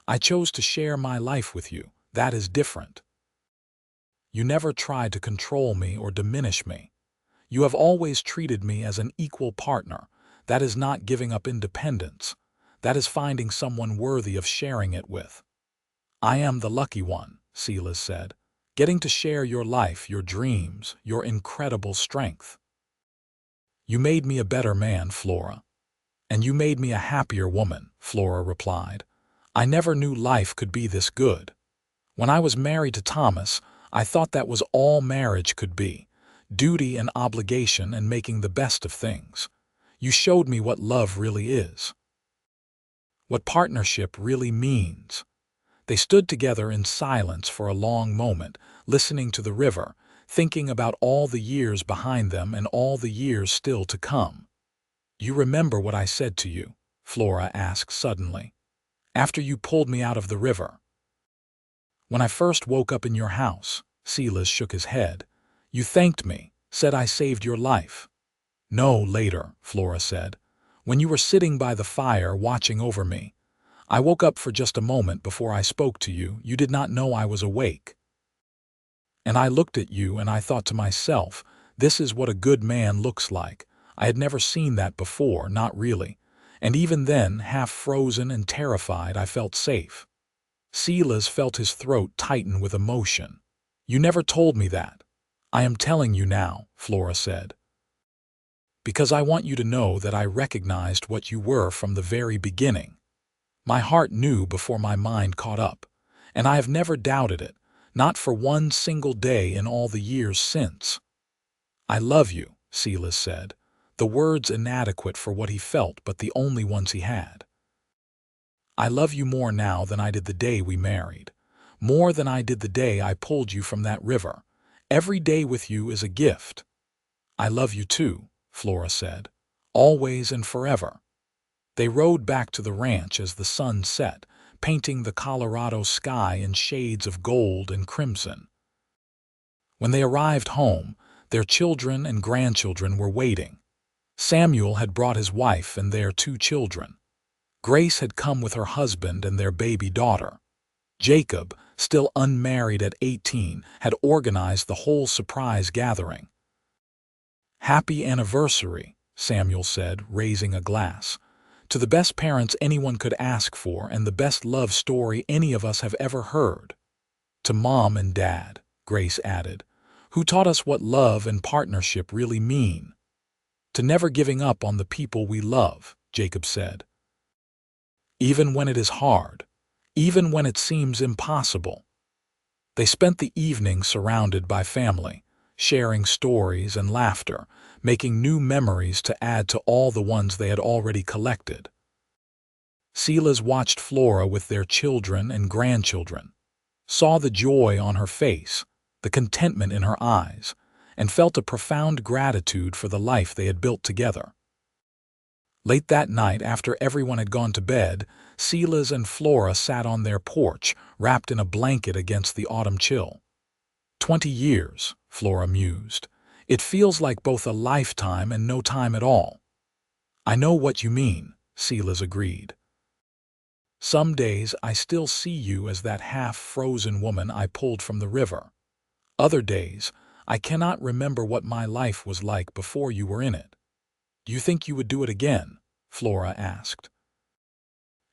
"I chose to share my life with you. That is different. You never tried to control me or diminish me. You have always treated me as an equal partner. That is not giving up independence. That is finding someone worthy of sharing it with." "I am the lucky one," Silas said, "getting to share your life, your dreams, your incredible strength." "You made me a better man, Flora." "And you made me a happier woman," Flora replied. "I never knew life could be this good. When I was married to Thomas, I thought that was all marriage could be, duty and obligation and making the best of things. You showed me what love really is, what partnership really means." They stood together in silence for a long moment, listening to the river, thinking about all the years behind them and all the years still to come. "Do you remember what I said to you?" Flora asked suddenly. "After you pulled me out of the river. When I first woke up in your house," Silas shook his head. "You thanked me, said I saved your life." "No, later," Flora said. "When you were sitting by the fire watching over me. I woke up for just a moment before I spoke to you. You did not know I was awake. And I looked at you and I thought to myself, this is what a good man looks like. I had never seen that before, not really. And even then, half frozen and terrified, I felt safe." Silas felt his throat tighten with emotion. "You never told me that." "I am telling you now," Flora said. "Because I want you to know that I recognized what you were from the very beginning. My heart knew before my mind caught up, and I have never doubted it, not for one single day in all the years since." "I love you," Silas said, the words inadequate for what he felt but the only ones he had. "I love you more now than I did the day we married, more than I did the day I pulled you from that river. Every day with you is a gift." "I love you too," Flora said, "always and forever." They rode back to the ranch as the sun set, painting the Colorado sky in shades of gold and crimson. When they arrived home, their children and grandchildren were waiting. Samuel had brought his wife and their 2 children. Grace had come with her husband and their baby daughter. Jacob, still unmarried at 18, had organized the whole surprise gathering. "Happy anniversary," Samuel said, raising a glass. "To the best parents anyone could ask for and the best love story any of us have ever heard." "To Mom and Dad," Grace added, "who taught us what love and partnership really mean." to never giving up on the people we love, Jacob said. Even when it is hard, even when it seems impossible. They spent the evening surrounded by family, sharing stories and laughter, making new memories to add to all the ones they had already collected. Silas watched Flora with their children and grandchildren, saw the joy on her face, the contentment in her eyes, and felt a profound gratitude for the life they had built together. Late that night, after everyone had gone to bed, Silas and Flora sat on their porch, wrapped in a blanket against the autumn chill. 20 years, Flora mused. It feels like both a lifetime and no time at all. I know what you mean, Silas agreed. Some days I still see you as that half-frozen woman I pulled from the river. Other days, I cannot remember what my life was like before you were in it. Do you think you would do it again? Flora asked.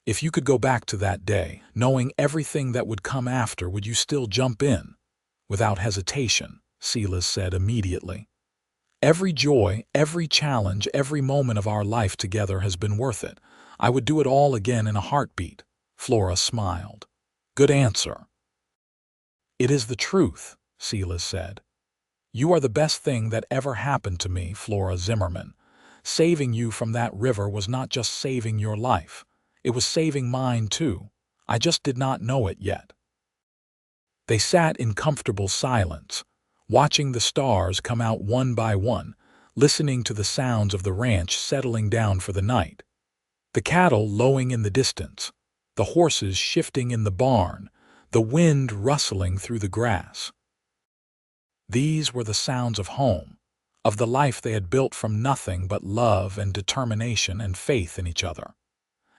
If you could go back to that day, knowing everything that would come after, would you still jump in? Without hesitation, Silas said immediately. Every joy, every challenge, every moment of our life together has been worth it. I would do it all again in a heartbeat. Flora smiled. Good answer. It is the truth, Silas said. You are the best thing that ever happened to me, Flora Zimmerman. Saving you from that river was not just saving your life. It was saving mine too. I just did not know it yet. They sat in comfortable silence, watching the stars come out one by one, listening to the sounds of the ranch settling down for the night. The cattle lowing in the distance, the horses shifting in the barn, the wind rustling through the grass. These were the sounds of home, of the life they had built from nothing but love and determination and faith in each other.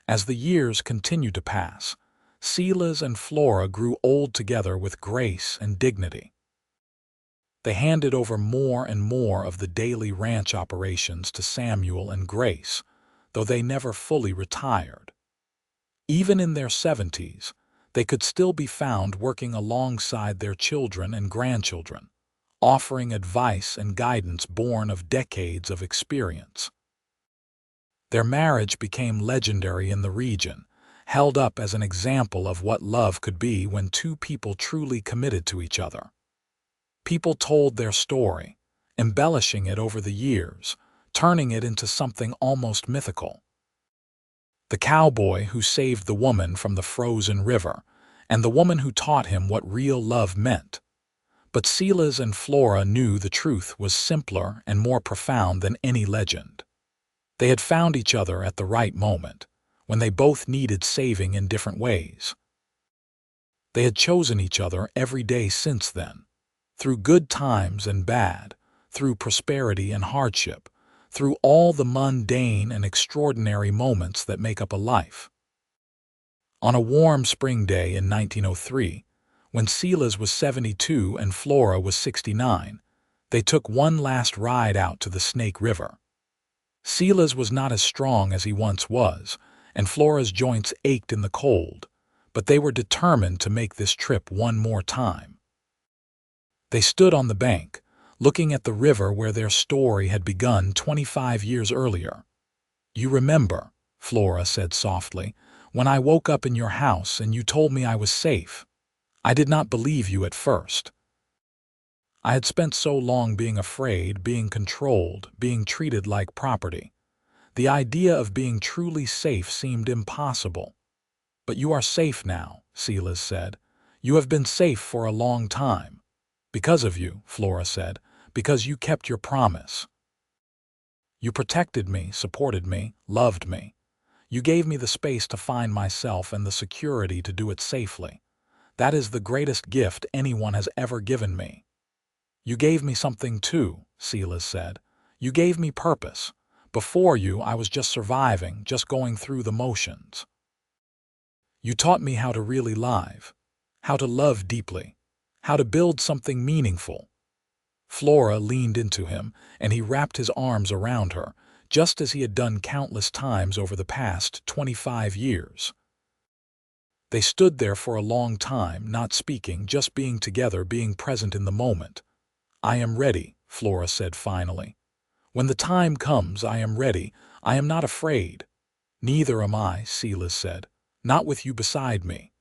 As the years continued to pass, Silas and Flora grew old together with grace and dignity. They handed over more and more of the daily ranch operations to Samuel and Grace, though they never fully retired. Even in their 70s, they could still be found working alongside their children and grandchildren, offering advice and guidance born of decades of experience. Their marriage became legendary in the region, held up as an example of what love could be when two people truly committed to each other. People told their story, embellishing it over the years, turning it into something almost mythical. The cowboy who saved the woman from the frozen river, and the woman who taught him what real love meant. But Silas and Flora knew the truth was simpler and more profound than any legend. They had found each other at the right moment, when they both needed saving in different ways. They had chosen each other every day since then, through good times and bad, through prosperity and hardship, through all the mundane and extraordinary moments that make up a life. On a warm spring day in 1903, when Silas was 72 and Flora was 69, they took one last ride out to the Snake River. Silas was not as strong as he once was, and Flora's joints ached in the cold, but they were determined to make this trip one more time. They stood on the bank, looking at the river where their story had begun 25 years earlier. You remember, Flora said softly, when I woke up in your house and you told me I was safe. I did not believe you at first. I had spent so long being afraid, being controlled, being treated like property. The idea of being truly safe seemed impossible. But you are safe now, Silas said. You have been safe for a long time. Because of you, Flora said, because you kept your promise. You protected me, supported me, loved me. You gave me the space to find myself and the security to do it safely. That is the greatest gift anyone has ever given me. You gave me something too, Silas said. You gave me purpose. Before you, I was just surviving, just going through the motions. You taught me how to really live, how to love deeply, how to build something meaningful. Flora leaned into him, and he wrapped his arms around her, just as he had done countless times over the past 25 years. They stood there for a long time, not speaking, just being together, being present in the moment. I am ready, Flora said finally. When the time comes, I am ready. I am not afraid." "Neither am I," Silas said. "Not with you beside me."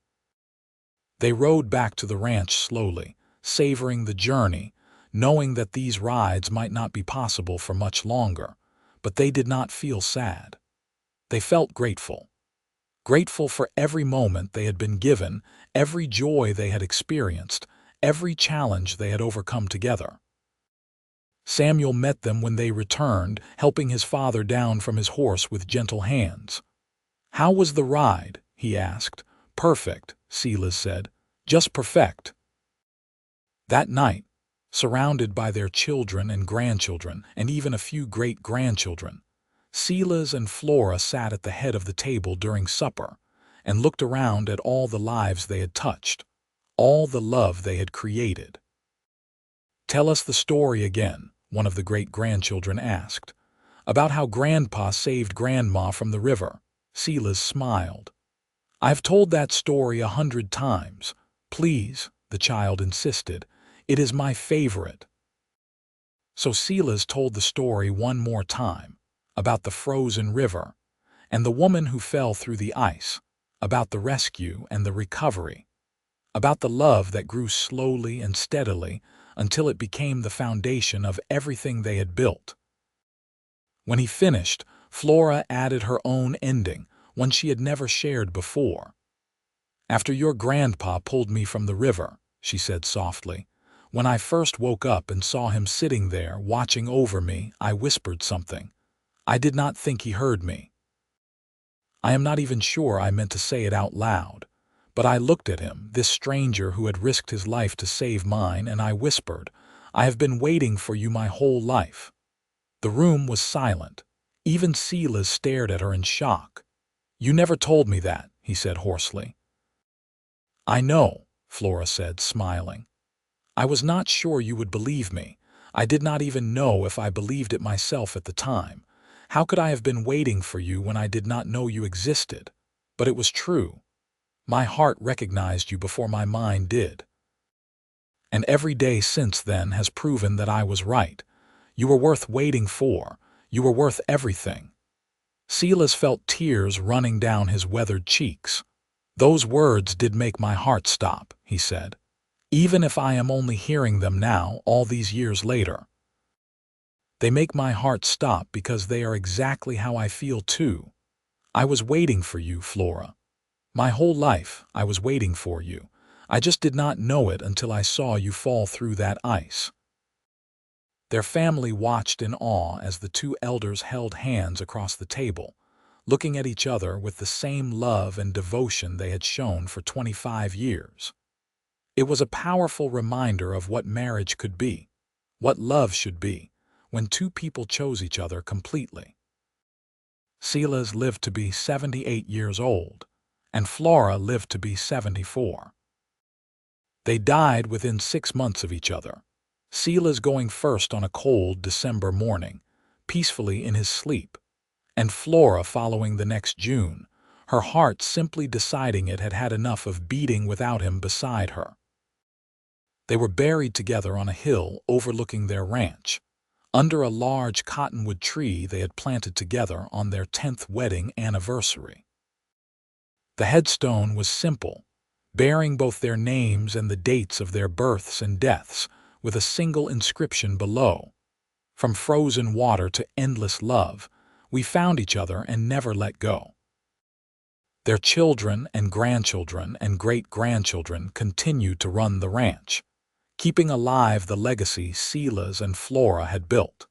They rode back to the ranch slowly, savoring the journey, knowing that these rides might not be possible for much longer, but they did not feel sad. They felt grateful. Grateful for every moment they had been given, every joy they had experienced, every challenge they had overcome together. Samuel met them when they returned, helping his father down from his horse with gentle hands. "How was the ride?" he asked. "Perfect," Silas said. "Just perfect." That night, surrounded by their children and grandchildren, and even a few great-grandchildren, Silas and Flora sat at the head of the table during supper and looked around at all the lives they had touched, all the love they had created. "Tell us the story again," one of the great-grandchildren asked. "About how Grandpa saved Grandma from the river." Silas smiled. "I've told that story 100 times. Please," the child insisted. "It is my favorite." So Silas told the story one more time, about the frozen river, and the woman who fell through the ice, about the rescue and the recovery, about the love that grew slowly and steadily until it became the foundation of everything they had built. When he finished, Flora added her own ending, one she had never shared before. "After your grandpa pulled me from the river," she said softly, "when I first woke up and saw him sitting there watching over me, I whispered something. I did not think he heard me. I am not even sure I meant to say it out loud, but I looked at him, this stranger who had risked his life to save mine, and I whispered, 'I have been waiting for you my whole life.'" The room was silent. Even Silas stared at her in shock. "You never told me that," he said hoarsely. "I know," Flora said, smiling. "I was not sure you would believe me. I did not even know if I believed it myself at the time. How could I have been waiting for you when I did not know you existed? But it was true. My heart recognized you before my mind did. And every day since then has proven that I was right. You were worth waiting for. You were worth everything." Silas felt tears running down his weathered cheeks. "Those words did make my heart stop," he said, "even if I am only hearing them now, all these years later. They make my heart stop because they are exactly how I feel too. I was waiting for you, Flora. My whole life, I was waiting for you. I just did not know it until I saw you fall through that ice." Their family watched in awe as the two elders held hands across the table, looking at each other with the same love and devotion they had shown for 25 years. It was a powerful reminder of what marriage could be, what love should be, when two people chose each other completely. Silas lived to be 78 years old, and Flora lived to be 74. They died within 6 months of each other, Silas going first on a cold December morning, peacefully in his sleep, and Flora following the next June, her heart simply deciding it had had enough of beating without him beside her. They were buried together on a hill overlooking their ranch, under a large cottonwood tree they had planted together on their 10th wedding anniversary. The headstone was simple, bearing both their names and the dates of their births and deaths, with a single inscription below. "From frozen water to endless love, we found each other and never let go." Their children and grandchildren and great-grandchildren continued to run the ranch, keeping alive the legacy Silas and Flora had built.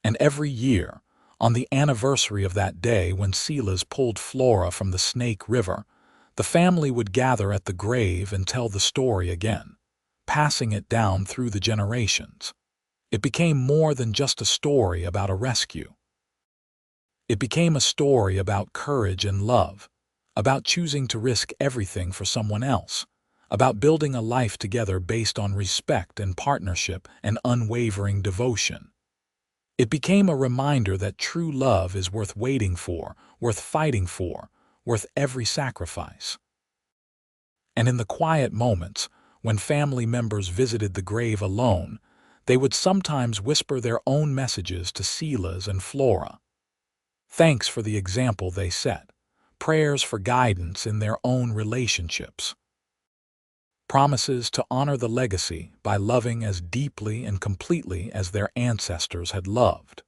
And every year, on the anniversary of that day when Silas pulled Flora from the Snake River, the family would gather at the grave and tell the story again, passing it down through the generations. It became more than just a story about a rescue. It became a story about courage and love, about choosing to risk everything for someone else, about building a life together based on respect and partnership and unwavering devotion. It became a reminder that true love is worth waiting for, worth fighting for, worth every sacrifice. And in the quiet moments, when family members visited the grave alone, They would sometimes whisper their own messages to Silas and Flora. Thanks for the example they set. Prayers for guidance in their own relationships. Promises to honor the legacy by loving as deeply and completely as their ancestors had loved.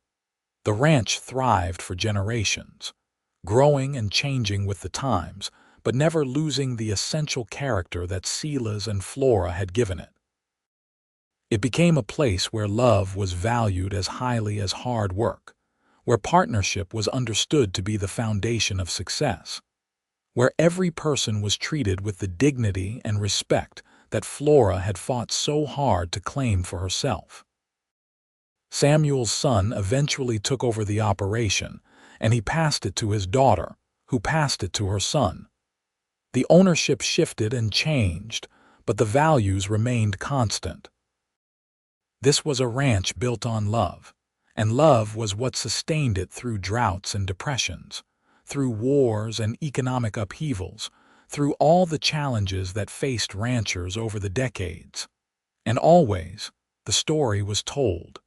The ranch thrived for generations, growing and changing with the times, but never losing the essential character that Silas and Flora had given it. It became a place where love was valued as highly as hard work, where partnership was understood to be the foundation of success, where every person was treated with the dignity and respect that Flora had fought so hard to claim for herself. Samuel's son eventually took over the operation, and he passed it to his daughter, who passed it to her son. The ownership shifted and changed, but the values remained constant. This was a ranch built on love, and love was what sustained it through droughts and depressions, through wars and economic upheavals, through all the challenges that faced ranchers over the decades. And always, the story was told.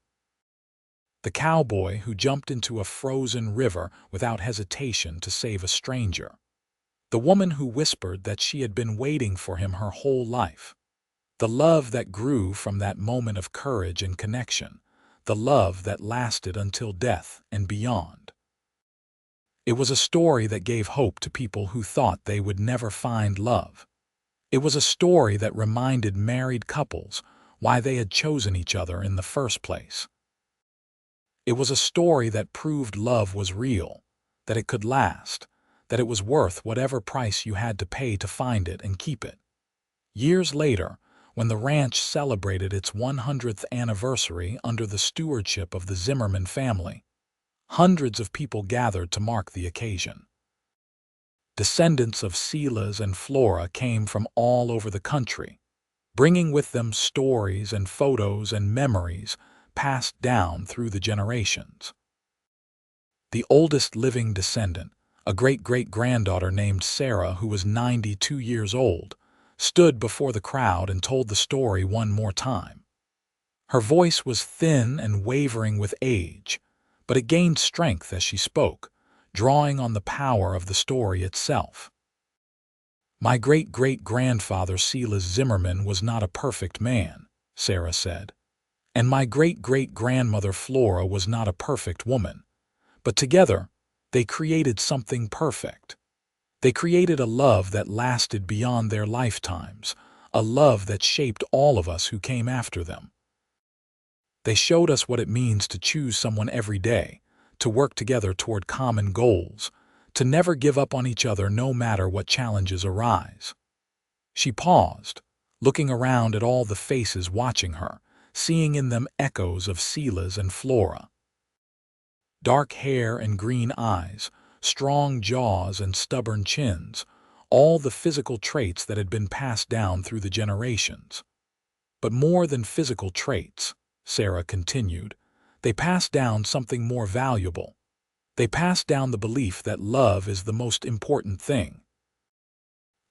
The cowboy who jumped into a frozen river without hesitation to save a stranger. The woman who whispered that she had been waiting for him her whole life. The love that grew from that moment of courage and connection. The love that lasted until death and beyond. It was a story that gave hope to people who thought they would never find love. It was a story that reminded married couples why they had chosen each other in the first place. It was a story that proved love was real, that it could last, that it was worth whatever price you had to pay to find it and keep it. Years later, when the ranch celebrated its 100th anniversary under the stewardship of the Zimmerman family, hundreds of people gathered to mark the occasion. Descendants of Silas and Flora came from all over the country, bringing with them stories and photos and memories passed down through the generations. The oldest living descendant, a great-great-granddaughter named Sarah who was 92 years old, stood before the crowd and told the story one more time. Her voice was thin and wavering with age, but it gained strength as she spoke, drawing on the power of the story itself. My great-great-grandfather Silas Zimmerman was not a perfect man, Sarah said, and my great-great-grandmother Flora was not a perfect woman, but together they created something perfect. They created a love that lasted beyond their lifetimes, a love that shaped all of us who came after them. They showed us what it means to choose someone every day, to work together toward common goals, to never give up on each other no matter what challenges arise. She paused, looking around at all the faces watching her, seeing in them echoes of Silas and Flora. Dark hair and green eyes, strong jaws and stubborn chins, all the physical traits that had been passed down through the generations. But more than physical traits, Sarah continued, they passed down something more valuable. They passed down the belief that love is the most important thing.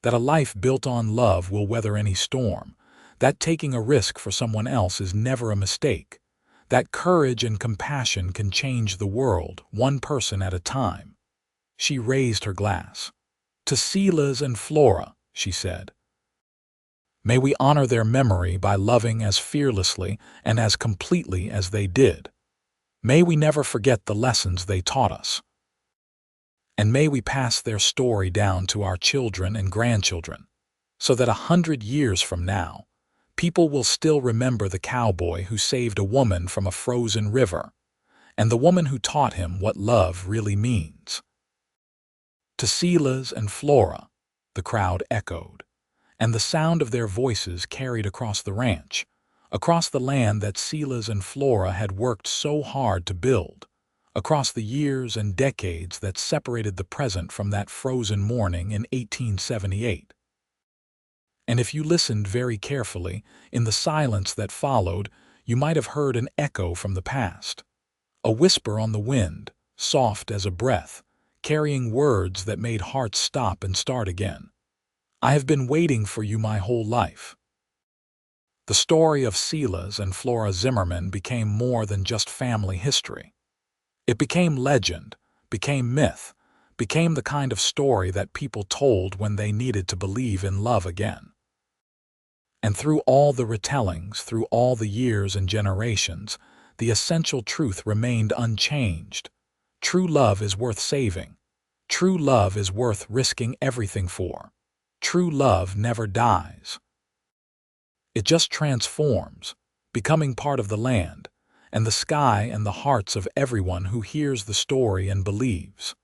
That a life built on love will weather any storm. That taking a risk for someone else is never a mistake. That courage and compassion can change the world, one person at a time. She raised her glass. To Silas and Flora, she said. May we honor their memory by loving as fearlessly and as completely as they did. May we never forget the lessons they taught us. And may we pass their story down to our children and grandchildren, so that 100 years from now, people will still remember the cowboy who saved a woman from a frozen river, and the woman who taught him what love really means. To Silas and Flora, the crowd echoed, and the sound of their voices carried across the ranch, across the land that Silas and Flora had worked so hard to build, across the years and decades that separated the present from that frozen morning in 1878. And if you listened very carefully, in the silence that followed, you might have heard an echo from the past, a whisper on the wind, soft as a breath, carrying words that made hearts stop and start again. I have been waiting for you my whole life. The story of Silas and Flora Zimmerman became more than just family history. It became legend, became myth, became the kind of story that people told when they needed to believe in love again. And through all the retellings, through all the years and generations, the essential truth remained unchanged. True love is worth saving. True love is worth risking everything for. True love never dies. It just transforms, becoming part of the land, and the sky and the hearts of everyone who hears the story and believes.